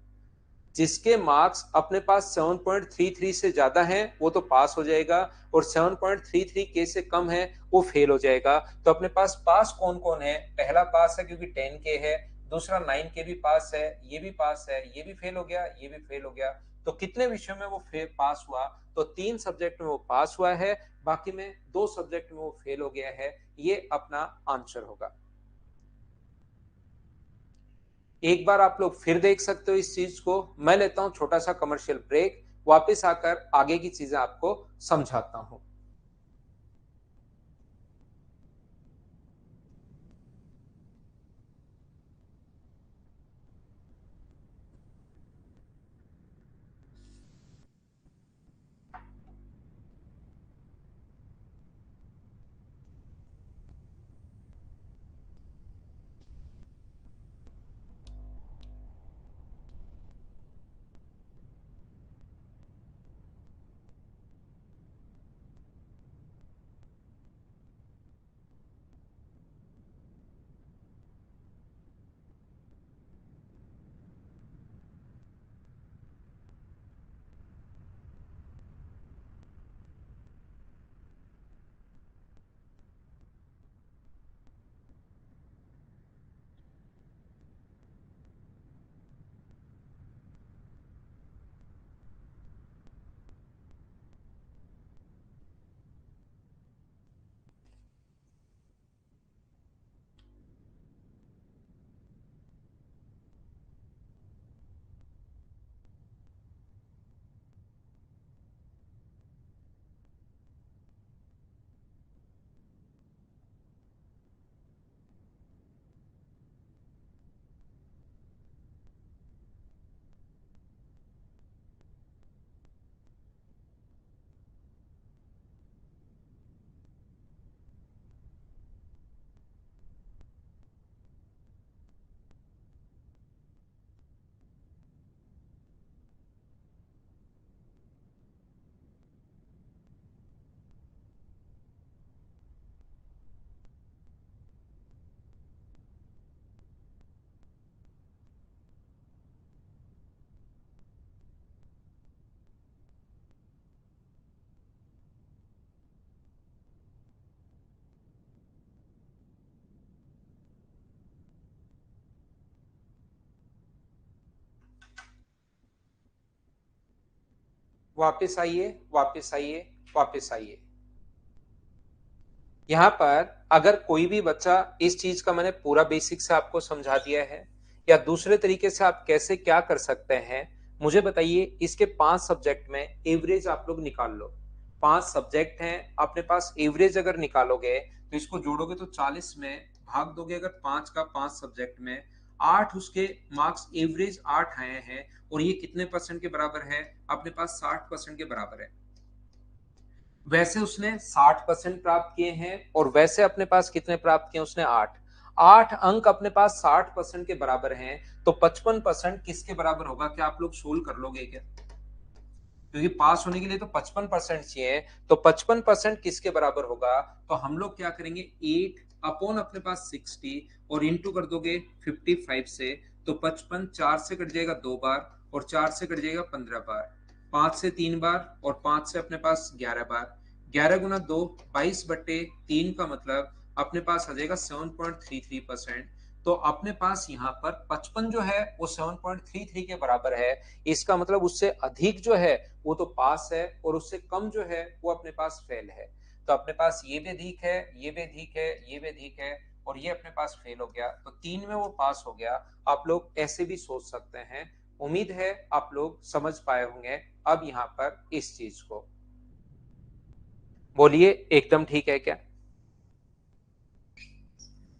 Speaker 1: जिसके मार्क्स अपने पास 7.33 से ज्यादा हैं वो तो पास हो जाएगा, और 7.33 के से कम है वो फेल हो जाएगा। तो अपने पास पास कौन कौन है, पहला पास है क्योंकि 10 के है, दूसरा 9 के भी पास है, ये भी पास है, ये भी फेल हो गया, ये भी फेल हो गया। तो कितने विषयों में वो पास हुआ, तो 3 सब्जेक्ट में वो पास हुआ है, बाकी में 2 सब्जेक्ट में वो फेल हो गया है। ये अपना आंसर होगा। एक बार आप लोग फिर देख सकते हो इस चीज को। मैं लेता हूं छोटा सा कमर्शियल ब्रेक, वापस आकर आगे की चीजें आपको समझाता हूं। वापस आइए, वापस आइए, वापस आइए। यहाँ पर अगर कोई भी बच्चा, इस चीज का मैंने पूरा बेसिक से आपको समझा दिया है, या दूसरे तरीके से आप कैसे क्या कर सकते हैं मुझे बताइए। इसके 5 सब्जेक्ट में एवरेज आप लोग निकाल लो। 5 सब्जेक्ट हैं अपने पास, एवरेज अगर निकालोगे तो इसको जोड़ोगे तो 40 में भाग दोगे अगर 5 का 5 सब्जेक्ट में, 8 उसके मार्क्स एवरेज 8 आए हैं, और ये कितने परसेंट के बराबर है अपने पास? 60% के बराबर है। वैसे उसने 60% प्राप्त किए हैं, और वैसे अपने पास कितने प्राप्त किए? उसने 8। 8 अंक अपने पास 60% के बराबर हैं, तो 55% किसके बराबर होगा? क्या आप लोग सोल्व कर लोगे क्या? क्योंकि पास होने के लिए तो 55% चाहिए, तो 55% किसके बराबर होगा? तो हम लोग क्या करेंगे, 8 अपॉन अपने पास 60 और इंटू कर दोगे 55 से, तो 55 4 से कट जाएगा 2 बार, और 4 से कट जाएगा 15 बार, 5 से 3 बार, और 5 से अपने पास 11 बार। 11 गुना 2 22/3 का मतलब अपने पास आ जाएगा 7.33%। तो अपने पास यहाँ पर 55 जो है वो 7.33 के बराबर है। इसका मतलब उससे अधिक जो है वो तो पास है, और उससे कम जो है वो अपने पास फेल है। तो अपने पास ये भी अधिक है, ये भी अधिक है, ये भी अधिक है, और ये अपने पास फेल हो गया, तो 3 में वो पास हो गया। आप लोग ऐसे भी सोच सकते हैं। उम्मीद है आप लोग समझ पाए होंगे अब यहाँ पर इस चीज को। बोलिए एकदम ठीक है क्या?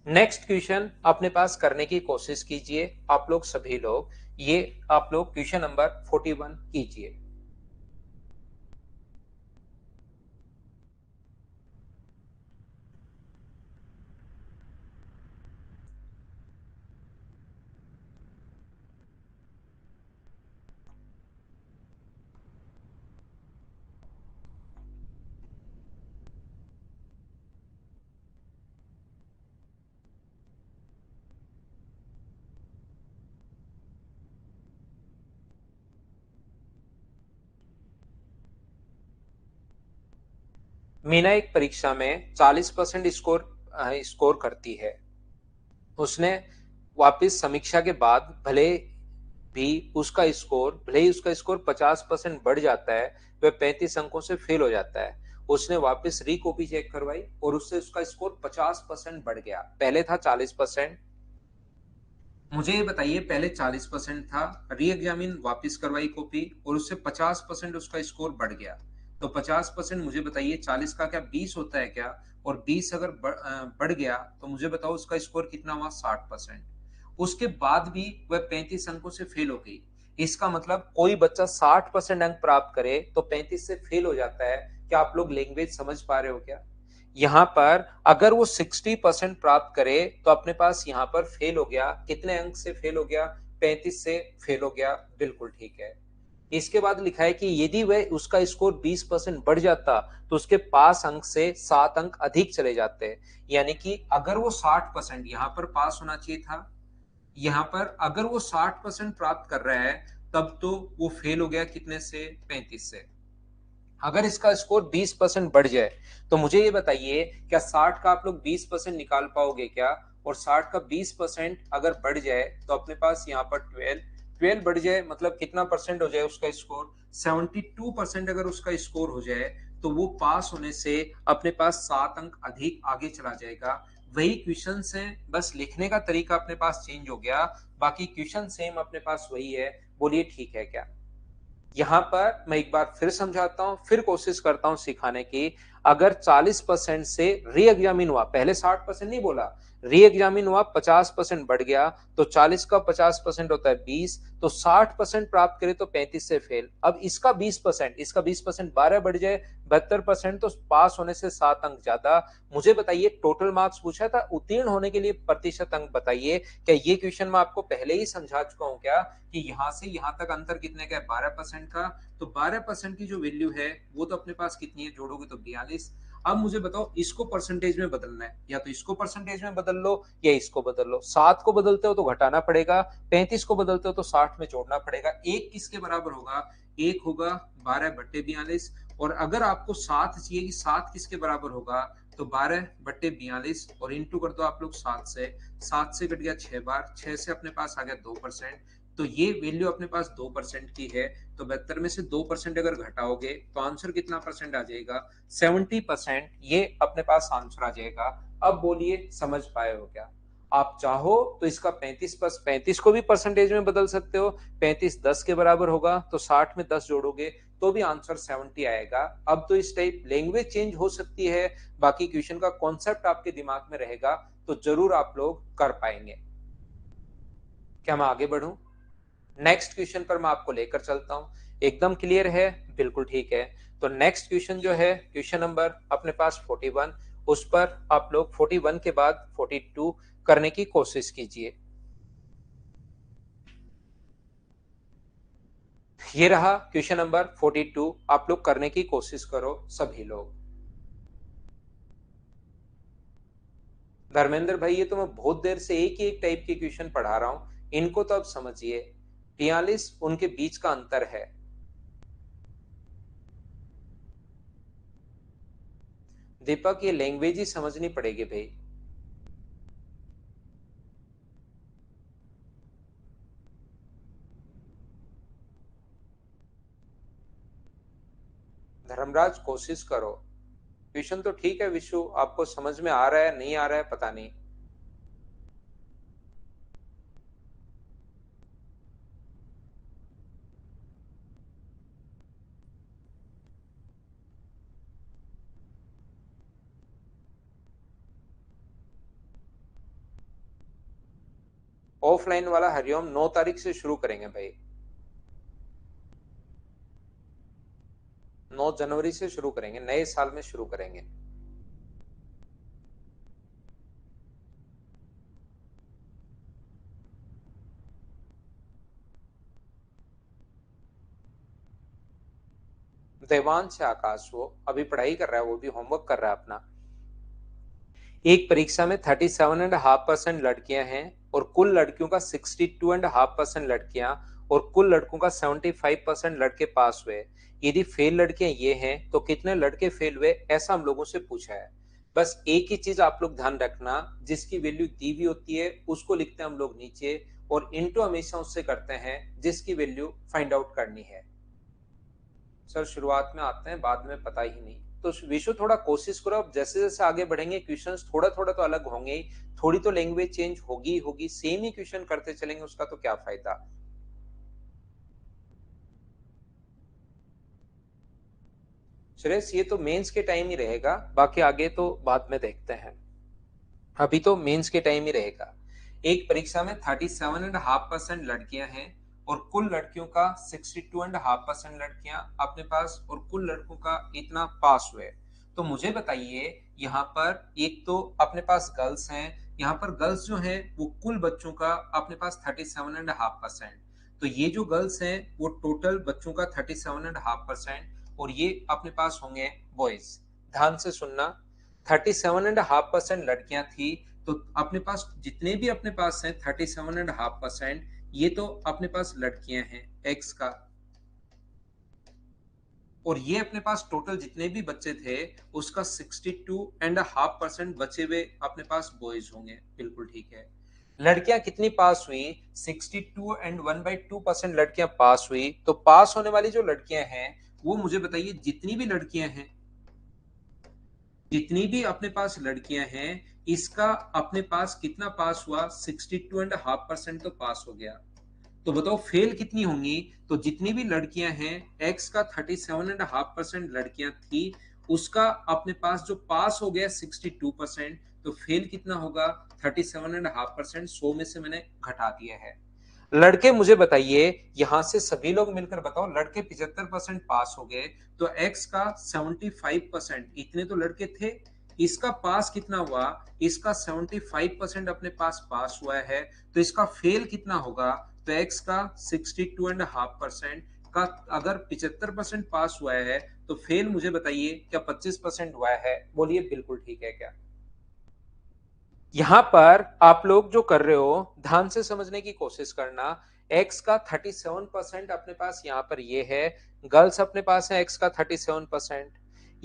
Speaker 1: नेक्स्ट क्वेश्चन अपने पास करने की कोशिश कीजिए आप लोग सभी लोग। ये आप लोग क्वेश्चन नंबर 41 कीजिए। मीना एक परीक्षा में 40% स्कोर करती है। उसने वापस समीक्षा के बाद भी भले ही उसका स्कोर 50% बढ़ जाता है, वह 35 अंकों से फेल हो जाता है। उसने वापस री कॉपी चेक करवाई और उससे उसका स्कोर 50% बढ़ गया। पहले था 40%। मुझे ये बताइए, पहले 40% था, री एग्जामिन वापस करवाई कॉपी और उससे 50% उसका स्कोर बढ़ गया। तो 50% मुझे बताइए, 40 का क्या 20 होता है क्या? और 20 अगर बढ़ गया तो मुझे बताओ उसका स्कोर कितना हुआ? 60%। उसके बाद भी वह 35 अंकों से फेल हो गई। इसका मतलब कोई बच्चा 60% अंक प्राप्त करे तो 35 से फेल हो जाता है। क्या आप लोग लैंग्वेज समझ पा रहे हो क्या? यहाँ पर अगर वो 60% प्राप्त करे तो अपने पास यहाँ पर फेल हो गया। कितने अंक से फेल हो गया? 35 से फेल हो गया। बिल्कुल ठीक है। इसके बाद लिखा है कि यदि वह उसका स्कोर 20% बढ़ जाता तो उसके पास अंक से 7 अंक अधिक चले जाते। यानी कि अगर वो 60% यहाँ पर पास होना चाहिए था, यहाँ पर अगर वो 60% प्राप्त कर रहा है, तब तो वो फेल हो गया कितने से? 35 से। अगर इसका स्कोर 20% बढ़ जाए तो मुझे ये बताइए, क्या 60 का आप लोग 20% निकाल पाओगे क्या? और 60 का 20% अगर बढ़ जाए तो अपने पास यहाँ पर 12 बढ़ जाए, मतलब कितना परसेंट हो जाए उसका स्कोर? 72% अगर उसका स्कोर हो जाए तो वो पास होने से अपने पास 7 अंक अधिक आगे चला जाएगा। वही क्वेश्चन है, बस लिखने का तरीका अपने पास चेंज हो गया, बाकी क्वेश्चन सेम अपने पास वही है। बोलिए ठीक है क्या? यहाँ पर मैं एक बार फिर समझाता हूं, फिर कोशिश करता हूं सिखाने की। अगर 40% से री एग्जामिन हुआ, पहले 60% नहीं बोला, री एग्जामिन हुआ, 50% बढ़ गया, तो 40 का 50% होता है 20, तो 60% प्राप्त करे तो 35 से फेल। अब इसका 20%, इसका 20% 12 बढ़ जाए 72%, तो पास होने से 7 अंक ज्यादा। मुझे बताइए, टोटल मार्क्स पूछा था, उत्तीर्ण होने के लिए प्रतिशत अंक बताइए। क्या ये क्वेश्चन मैं आपको पहले ही समझा चुका हूं क्या, कि यहां से यहां तक अंतर कितने का है? 12% का। तो 12% की जो वैल्यू है वो तो अपने पास कितनी है? जोड़ोगे तो 42। अब मुझे बताओ, इसको परसेंटेज में बदलना है, या तो इसको परसेंटेज में बदल लो या इसको बदल लो। 7 को बदलते हो तो घटाना पड़ेगा, 35 को बदलते हो तो 60 में जोड़ना पड़ेगा। एक किसके बराबर होगा? एक होगा 12/42। और अगर आपको 7 चाहिए कि 7 किसके बराबर होगा, तो 12/42 और इंटू कर दो आप लोग 7 से। 7 से कट गया 6 बार, 6 से अपने पास आ गया 2%। तो ये वैल्यू अपने पास 2% की है, तो 72 में से 2% अगर घटाओगे तो आंसर कितना परसेंट आ जाएगा? 70%। ये अपने पास आंसर आ जाएगा। अब बोलिए समझ पाए हो क्या? आप चाहो तो इसका 35 को भी परसेंटेज में बदल सकते हो। 35 10 के बराबर होगा तो 60 में 10 जोड़ोगे तो भी आंसर 70 आएगा। अब तो इस टाइप लैंग्वेज चेंज हो सकती है, बाकी क्वेश्चन का कॉन्सेप्ट आपके दिमाग में रहेगा तो जरूर आप लोग कर पाएंगे। क्या मैं आगे बढ़ूं? नेक्स्ट क्वेश्चन पर मैं आपको लेकर चलता हूं। एकदम क्लियर है? बिल्कुल ठीक है। तो नेक्स्ट क्वेश्चन जो है क्वेश्चन नंबर अपने पास 41, उस पर आप लोग 41 के बाद 42 करने की कोशिश कीजिए। ये रहा क्वेश्चन नंबर 42, आप लोग करने की कोशिश करो सभी लोग। धर्मेंद्र भाई ये तो मैं बहुत देर से एक ही एक टाइप के क्वेश्चन पढ़ा रहा हूं, इनको तो अब समझिए। 43 उनके बीच का अंतर है। दीपक ये लैंग्वेज ही समझनी पड़ेगी भाई। धर्मराज कोशिश करो। क्वेश्चन तो ठीक है विशु, आपको समझ में आ रहा है नहीं आ रहा है पता नहीं। ऑफलाइन वाला हरिओम 9 तारीख से शुरू करेंगे भाई। 9 जनवरी से शुरू करेंगे, नए साल में शुरू करेंगे। देवांश से आकाश, वो अभी पढ़ाई कर रहा है, वो भी होमवर्क कर रहा है अपना। एक परीक्षा में 37.5% लड़कियां हैं और कुल लड़कियों का 62.5% लड़कियां और कुल लड़कों का 75% लड़के पास हुए। यदि फेल लड़कियां ये हैं तो कितने लड़के फेल हुए, ऐसा हम लोगों से पूछा है। बस एक ही चीज आप लोग ध्यान रखना, जिसकी वैल्यू दी हुई होती है उसको लिखते हैं हम लोग नीचे, और इंटू हमेशा उससे करते हैं जिसकी वैल्यू फाइंड आउट करनी है। सर शुरुआत में आते हैं, बाद में पता ही नहीं। तो विशु थोड़ा कोशिश करो, अब जैसे जैसे आगे बढ़ेंगे क्वेश्चंस थोड़ा थोड़ा तो अलग होंगे ही, थोड़ी तो लैंग्वेज चेंज होगी होगी, सेम ही क्वेश्चन करते चलेंगे उसका तो क्या फायदा। सुरेश ये तो मेंस के टाइम ही रहेगा, बाकी आगे तो बाद में देखते हैं। अभी तो मेंस के टाइम ही रहेगा। एक परीक्षा में 37.5% लड़कियां हैं और कुल लड़कियों का 62.5% लड़कियां अपने पास और कुल लड़कों का इतना पास हुए। तो मुझे बताइए यहाँ पर एक तो अपने पास गर्ल्स हैं, यहाँ पर गर्ल्स जो हैं वो कुल बच्चों का अपने पास 37.5%। तो ये जो गर्ल्स हैं वो टोटल बच्चों का 37.5% और ये अपने पास होंगे बॉयज। ध्यान से सुनना, 37.5% लड़कियां थी, तो अपने पास जितने भी अपने पास हैं 37.5%, ये तो अपने पास लड़कियां हैं एक्स का, और ये अपने पास टोटल जितने भी बच्चे थे उसका 62.5% बचे हुए अपने पास बॉयज होंगे। बिल्कुल ठीक है। लड़कियां कितनी पास हुई? 62 and 1/2% लड़कियां पास हुई। तो पास होने वाली जो लड़कियां हैं वो मुझे बताइए, जितनी भी लड़कियां हैं, जितनी भी अपने पास लड़कियां हैं, इसका अपने पास कितना पास हुआ? 62.5% तो पास हो गया। तो बताओ फेल कितनी होंगी? तो जितनी भी लड़कियां हैं, एक्स का 37.5% लड़कियां थी, उसका अपने पास जो पास हो गया 62%, तो फेल कितना होगा? 37.5%। 100 में से मैंने घटा दिया है। लड़के मुझे बताइए, यहां से सभी लोग मिलकर बताओ, लड़के 75% पास हो गए, तो एक्स का 75%, इतने तो लड़के थे, इसका पास कितना हुआ? इसका 75% अपने पास पास हुआ है, तो इसका फेल कितना होगा? तो एक्स का 62.5% का अगर 75% पास हुआ है तो फेल मुझे बताइए क्या 25% हुआ है? बोलिए बिल्कुल ठीक है क्या? यहां पर आप लोग जो कर रहे हो ध्यान से समझने की कोशिश करना। एक्स का 37% अपने पास यहाँ पर ये है, गर्ल्स अपने पास है एक्स का 37%।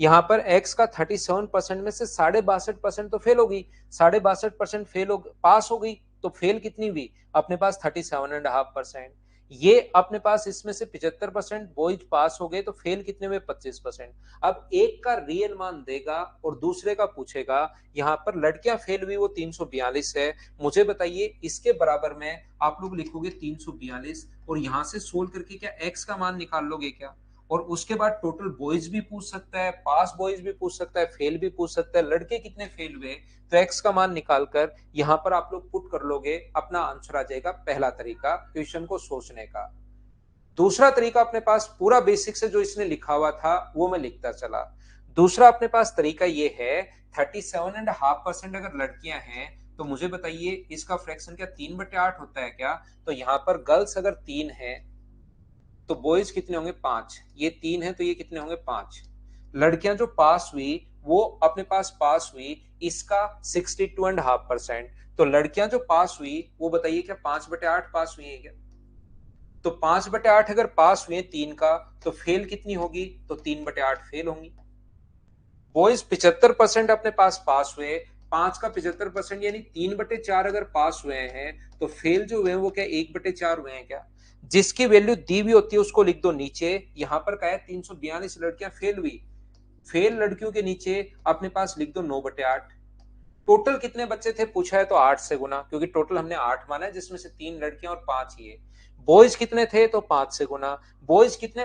Speaker 1: यहाँ पर एक्स का 37% में से 62.5% तो फेल हो गई, 62.5% फेल हो पास हो गई, तो फेल कितनी हुई? अपने पास 37.5%। ये अपने पास इसमें से 75% बॉयज पास हो गए तो फेल कितने में 25%। अब एक का रियल मान देगा और दूसरे का पूछेगा। यहाँ पर लड़कियां फेल हुई वो 342 है। मुझे बताइए इसके बराबर में आप लोग लिखोगे 342 और यहां से सोल्व करके क्या एक्स का मान निकाल लोगे क्या। और उसके बाद टोटल बॉयज भी पूछ सकता है, पास बॉयज भी पूछ सकता है, फेल भी पूछ सकता है, लड़के कितने फेल हुए, तो एक्स का मान निकालकर यहां पर आप लोग पुट कर लोगे, अपना आंसर आ जाएगा। पहला तरीका क्वेश्चन को सोचने का। दूसरा तरीका अपने पास पूरा बेसिक से जो इसने लिखा हुआ था वो मैं लिखता चला। दूसरा अपने पास तरीका ये है, 37.5% अगर लड़कियां हैं तो मुझे बताइए इसका फ्रैक्शन क्या 3/8 होता है क्या। तो यहां पर गर्ल्स अगर 3 है तो बॉयज कितने होंगे 5, ये 3 है तो ये कितने होंगे 5। लड़कियां जो पास हुई वो अपने पास पास हुई इसका 62.5%। तो लड़कियां जो पास हुई वो बताइए क्या 5/8 पास हुई है क्या। तो 5/8 अगर पास हुए 3 का तो फेल कितनी होगी, तो 3/8 फेल होंगी। बॉयज 75% अपने पास हुए, 5 का 75% यानी 3/4 अगर पास हुए हैं तो फेल जो हुए वो क्या 1/4 हुए हैं क्या। जिसकी वैल्यू दी हुई होती है उसको लिख दो नीचे। यहां पर क्या है 342 लड़कियां फेल हुई, फेल लड़कियों के नीचे अपने पास लिख दो 9/8। टोटल कितने बच्चे थे पूछा है तो 8 से गुना, क्योंकि टोटल हमने 8 माना है जिसमें से 3 लड़कियां और 5 ही है। बॉयज कितने थे तो 5 से गुना। बॉयज कितने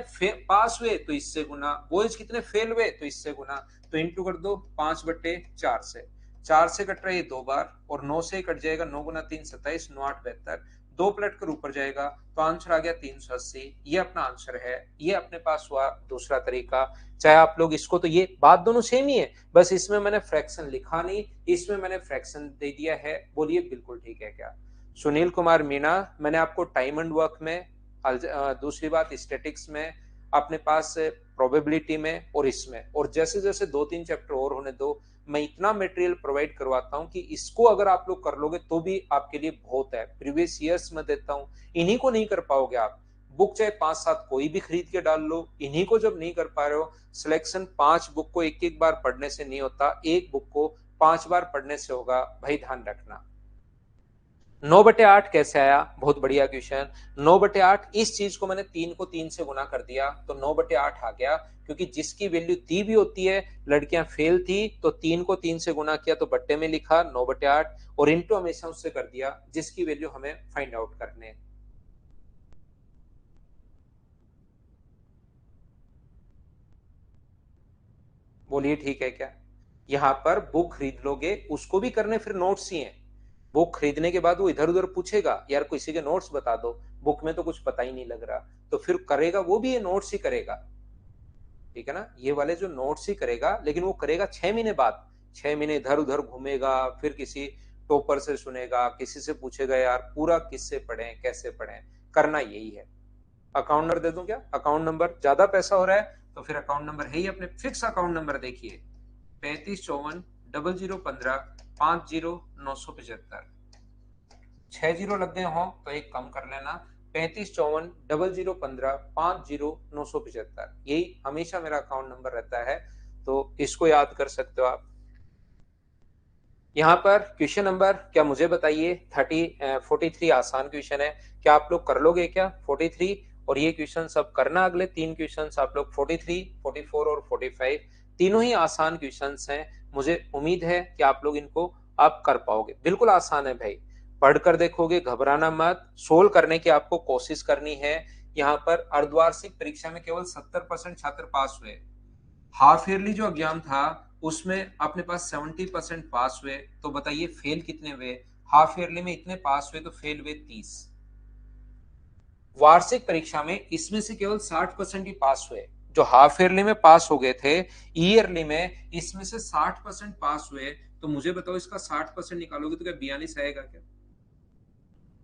Speaker 1: पास हुए तो इससे गुना। बॉयज कितने फेल हुए तो इससे गुना। तो इंटू कर दो 5/4 से। 4 से कट रहा है 2 बार और 9 से कट जाएगा। 9 गुना 3 27, 9 8 72, 2 पलट कर ऊपर जाएगा तो आंसर आ गया 380। ये अपना आंसर है। ये अपने पास हुआ दूसरा तरीका। चाहे आप लोग इसको, तो ये बात दोनों सेम ही है, बस इसमें मैंने फ्रैक्शन लिखा नहीं, इसमें मैंने फ्रैक्शन दे दिया है। बोलिए बिल्कुल ठीक है क्या। सुनील कुमार मीणा, मैंने आपको टाइम एंड वर्क में, दूसरी बात स्टैटिक्स में, अपने पास प्रोबेबिलिटी में और इसमें, और जैसे जैसे 2-3 चैप्टर और होने दो, मैं इतना मटेरियल प्रोवाइड करवाता हूं कि इसको अगर आप लोग कर लोगे तो भी आपके लिए बहुत है। प्रीवियस ईयर्स में देता हूं, इन्हीं को नहीं कर पाओगे आप। बुक चाहे 5-7 कोई भी खरीद के डाल लो, इन्हीं को जब नहीं कर पा रहे हो। सिलेक्शन 5 बुक को एक एक बार पढ़ने से नहीं होता, एक बुक को 5 बार पढ़ने से होगा, भाई ध्यान रखना। 9/8 कैसे आया, बहुत बढ़िया क्वेश्चन। 9/8 इस चीज को मैंने 3 को 3 से गुना कर दिया तो 9/8 आ गया, क्योंकि जिसकी वैल्यू दी भी होती है, लड़कियां फेल थी तो 3 को 3 से गुना किया तो बट्टे में लिखा 9/8 और इंटू हमेशा उससे कर दिया जिसकी वैल्यू हमें फाइंड आउट करने। बोलिए ठीक है क्या। यहाँ पर बुक खरीद लोगे उसको भी करने फिर नोट्स ही हैं। बुक खरीदने के बाद वो इधर उधर पूछेगा यार किसी के नोट्स बता दो, बुक में तो कुछ पता ही नहीं लग रहा, तो फिर करेगा वो भी ये नोट्स ही करेगा। ठीक है ना, ये वाले जो नोट्स ही करेगा, लेकिन वो करेगा 6 महीने बाद। 6 महीने इधर उधर घूमेगा, फिर किसी टॉपर से सुनेगा, किसी से पूछेगा यार पूरा किससे पढ़े कैसे पढ़े। करना यही है। अकाउंट नंबर दे दूं क्या, अकाउंट नंबर ज्यादा पैसा हो रहा है तो फिर अकाउंट नंबर है ही अपने फिक्स अकाउंट नंबर देखिए, 3554 0015 50 975। 6 जीरो लग गए हो तो एक कम कर लेना, 3554 0015 50 975, यही हमेशा मेरा अकाउंट नंबर रहता है, तो इसको याद कर सकते हो आप। यहाँ पर क्वेश्चन नंबर क्या मुझे बताइए 43 आसान क्वेश्चन है, क्या आप लोग कर लोगे क्या 43। और ये क्वेश्चन सब करना, अगले 3 क्वेश्चन आप लोग 43, 44 और 45 तीनों ही आसान क्वेश्चन हैं। मुझे उम्मीद है कि आप लोग इनको आप कर पाओगे, बिल्कुल आसान है भाई। पढ़कर देखोगे, घबराना मत, सोल्व करने की आपको कोशिश करनी है। यहाँ पर अर्धवार्षिक परीक्षा में केवल 70% छात्र पास हुए। हाफ ईयरली जो एग्जाम था उसमें अपने पास 70% पास हुए, तो बताइए फेल कितने हुए। हाफ ईयरली में इतने पास हुए तो फेल हुए 30। वार्षिक परीक्षा में इसमें से केवल 60% ही पास हुए, जो हाफ ईयरली में पास हो गए थे। ईयरली में इसमें से 60% पास हुए, तो मुझे बताओ इसका 60% निकालोगे तो क्या 42 आएगा क्या।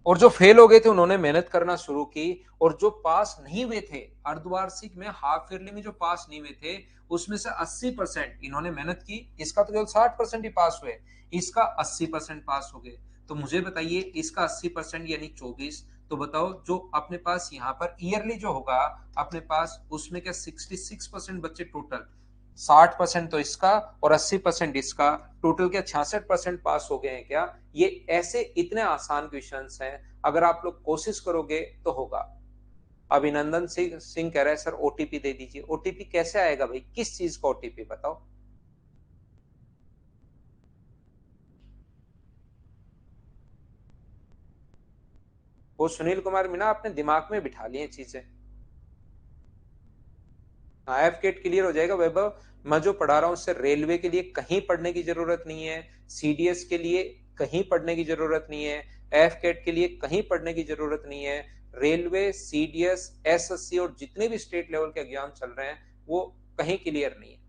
Speaker 1: और जो फेल हो गए थे उन्होंने मेहनत करना शुरू की, और जो पास नहीं हुए थे अर्धवार्षिक में हाफ ईयरली में जो पास नहीं हुए थे उसमें से 80% इन्होंने मेहनत की, इसका तो केवल 60% ही पास हुए, इसका 80% पास हो गए। तो मुझे बताइए इसका 80% यानी 24। तो बताओ जो अपने पास यहाँ पर ईयरली जो होगा अपने पास उसमें क्या 66% बच्चे टोटल, 60% तो इसका और 80% इसका, टोटल क्या 66% पास हो गए हैं क्या। ये ऐसे इतने आसान क्वेश्चंस हैं, अगर आप लोग कोशिश करोगे तो होगा। अभिनंदन सिंह सिंह कह रहा है सर ओटीपी दे दीजिए। ओटीपी कैसे आएगा भाई, किस चीज का ओटीपी बताओ? वो सुनील कुमार मीना आपने दिमाग में बिठा लिए चीजें। एफ गेट क्लियर हो जाएगा वैभव। मैं जो पढ़ा रहा हूँ उससे रेलवे के लिए कहीं पढ़ने की जरूरत नहीं है, सीडीएस के लिए कहीं पढ़ने की जरूरत नहीं है, एफ गेट के लिए कहीं पढ़ने की जरूरत नहीं है। रेलवे, सीडीएस, एसएससी और जितने भी स्टेट लेवल के एग्जाम चल रहे हैं वो कहीं क्लियर नहीं है।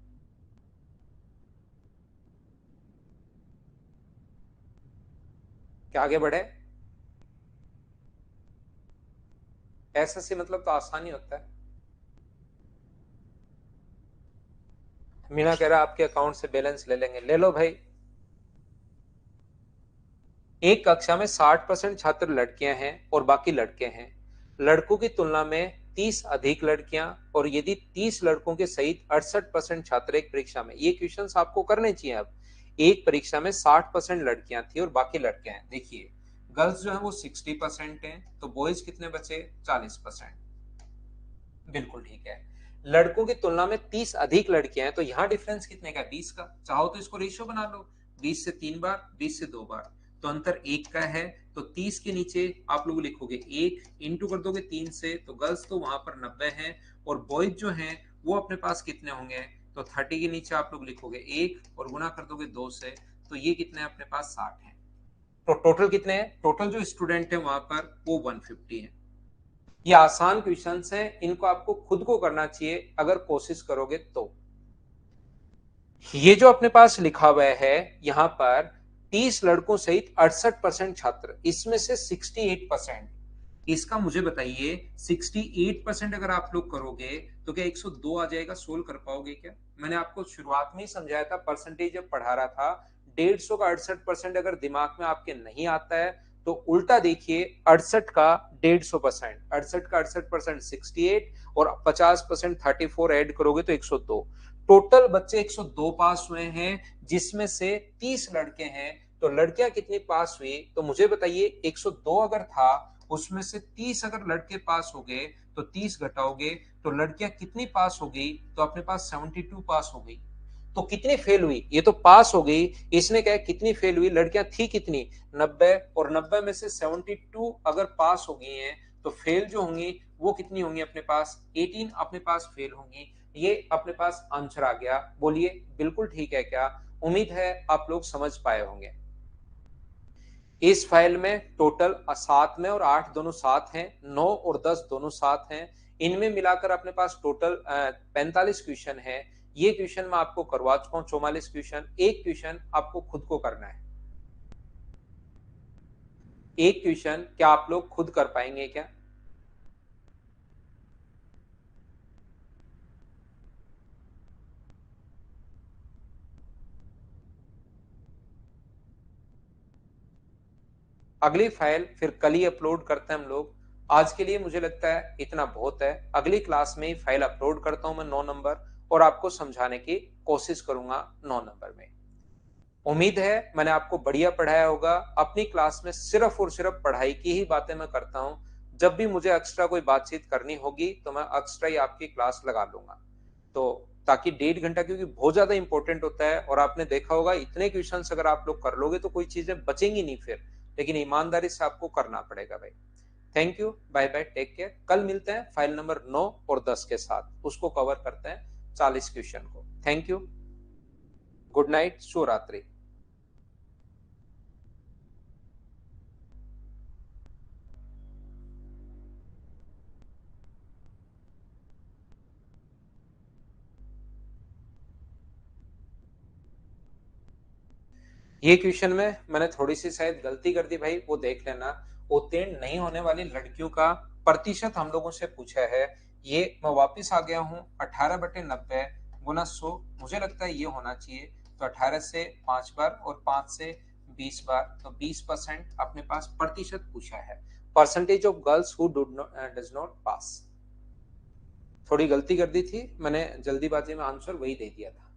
Speaker 1: क्या आगे बढ़े? एसएससी मतलब तो आसानी होता है। मीना कह रहा है आपके अकाउंट से बैलेंस ले लेंगे, ले लो भाई। एक कक्षा में 60% छात्र लड़कियां हैं और बाकी लड़के हैं। लड़कों की तुलना में 30 अधिक लड़कियां, और यदि 30 लड़कों के सहित 68% छात्र एक परीक्षा में, ये क्वेश्चंस आपको करने चाहिए। अब एक परीक्षा में 60% लड़कियां थी और बाकी लड़के हैं। देखिए गर्ल्स जो है वो 60% है, तो बॉयज कितने बचे? 40%। बिल्कुल ठीक है। लड़कों की तुलना में 30 अधिक लड़कियां हैं, तो यहाँ डिफरेंस कितने का? 20 का। चाहो तो इसको रेशियो बना लो, 20 से 3 बार, 20 से 2 बार, तो अंतर 1 का है। तो 30 के नीचे आप लोग लिखोगे 1, इंटू कर दोगे 3 से, तो गर्ल्स तो वहां पर 90 है, और बॉयज जो हैं वो अपने पास कितने होंगे? तो 30 के नीचे आप लोग लिखोगे 1 और गुना कर दोगे 2 से, तो ये कितने अपने पास? 60 है। तो टोटल कितने हैं? टोटल जो स्टूडेंट है वहां पर वो 150 है। ये आसान क्वेश्चंस हैं, इनको आपको खुद को करना चाहिए अगर कोशिश करोगे तो। ये जो अपने पास लिखा हुआ है यहां पर 30 लड़कों सहित 68% छात्र, इसमें से 68%, इसका मुझे बताइए 68% अगर आप लोग करोगे तो क्या 102 आ जाएगा? सोल्व कर पाओगे क्या? मैंने आपको शुरुआत में ही समझाया था, परसेंटेज जब पढ़ा रहा था, 150 का 68% अगर दिमाग में आपके नहीं आता है तो उल्टा देखिए, 68 का 150%, 68 का 68% 68, और 50% 34 ऐड करोगे तो 102। टोटल बच्चे 102 पास हुए हैं, जिसमें से 30 लड़के हैं। तो लड़कियां कितनी पास हुई? तो मुझे बताइए 102 अगर था, उसमें से 30 अगर लड़के पास हो गए तो 30 घटाओगे तो लड़कियां कितनी पास हो गई? तो अपने पास 72 पास हो गई। तो कितनी फेल हुई? ये तो पास हो गई, इसने कहा कितनी फेल हुई? लड़कियां थी कितनी? 90, और 90 में से 72 अगर पास हो गई हैं तो फेल जो होंगी वो कितनी होंगी? अपने पास 18 अपने पास फेल होंगी। ये अपने पास आंसर आ गया। बोलिए बिल्कुल ठीक है क्या? उम्मीद है आप लोग समझ पाए होंगे। इस फाइल में टोटल 7 में और 8 दोनों साथ हैं, 9 और 10 दोनों साथ हैं। इनमें मिलाकर अपने पास टोटल 45 क्वेश्चन है। ये क्वेश्चन मैं आपको करवा चुका हूं, 44 क्वेश्चन। एक क्वेश्चन आपको खुद को करना है। एक क्वेश्चन क्या आप लोग खुद कर पाएंगे क्या? अगली फाइल फिर कल ही अपलोड करते हैं हम लोग। आज के लिए मुझे लगता है इतना बहुत है। अगली क्लास में ही फाइल अपलोड करता हूं मैं 9 नंबर, और आपको समझाने की कोशिश करूंगा 9 नंबर में। उम्मीद है मैंने आपको बढ़िया पढ़ाया होगा। अपनी क्लास में सिर्फ और सिर्फ पढ़ाई की ही बातें मैं करता हूं। जब भी मुझे एक्स्ट्रा कोई बातचीत करनी होगी तो मैं एक्स्ट्रा ही आपकी क्लास लगा लूंगा, तो ताकि 1.5 घंटा, क्योंकि बहुत ज्यादा इंपॉर्टेंट होता है, और आपने देखा होगा इतने क्वेश्चंस अगर आप लोग कर लोगे तो कोई चीजें बचेंगी नहीं फिर, लेकिन ईमानदारी से आपको करना पड़ेगा भाई। Thank you, bye bye, take care. कल मिलते हैं फाइल नंबर 9 और 10 के साथ, उसको कवर करते हैं 40 क्वेश्चन को। थैंक यू, गुड नाइट, शुभ रात्रि। ये क्वेश्चन में मैंने थोड़ी सी शायद गलती कर दी भाई, वो देख लेना। उत्तीर्ण नहीं होने वाली लड़कियों का प्रतिशत हम लोगों से पूछा है। ये मैं वापस आ गया हूँ, 18/90 गुना 100, मुझे लगता है ये होना चाहिए। तो 18 से 5 बार और 5 से 20 बार, तो 20% अपने पास प्रतिशत पूछा है। Percentage of girls who does not pass. थोड़ी गलती कर दी थी मैंने, जल्दीबाजी में आंसर वही दे दिया था।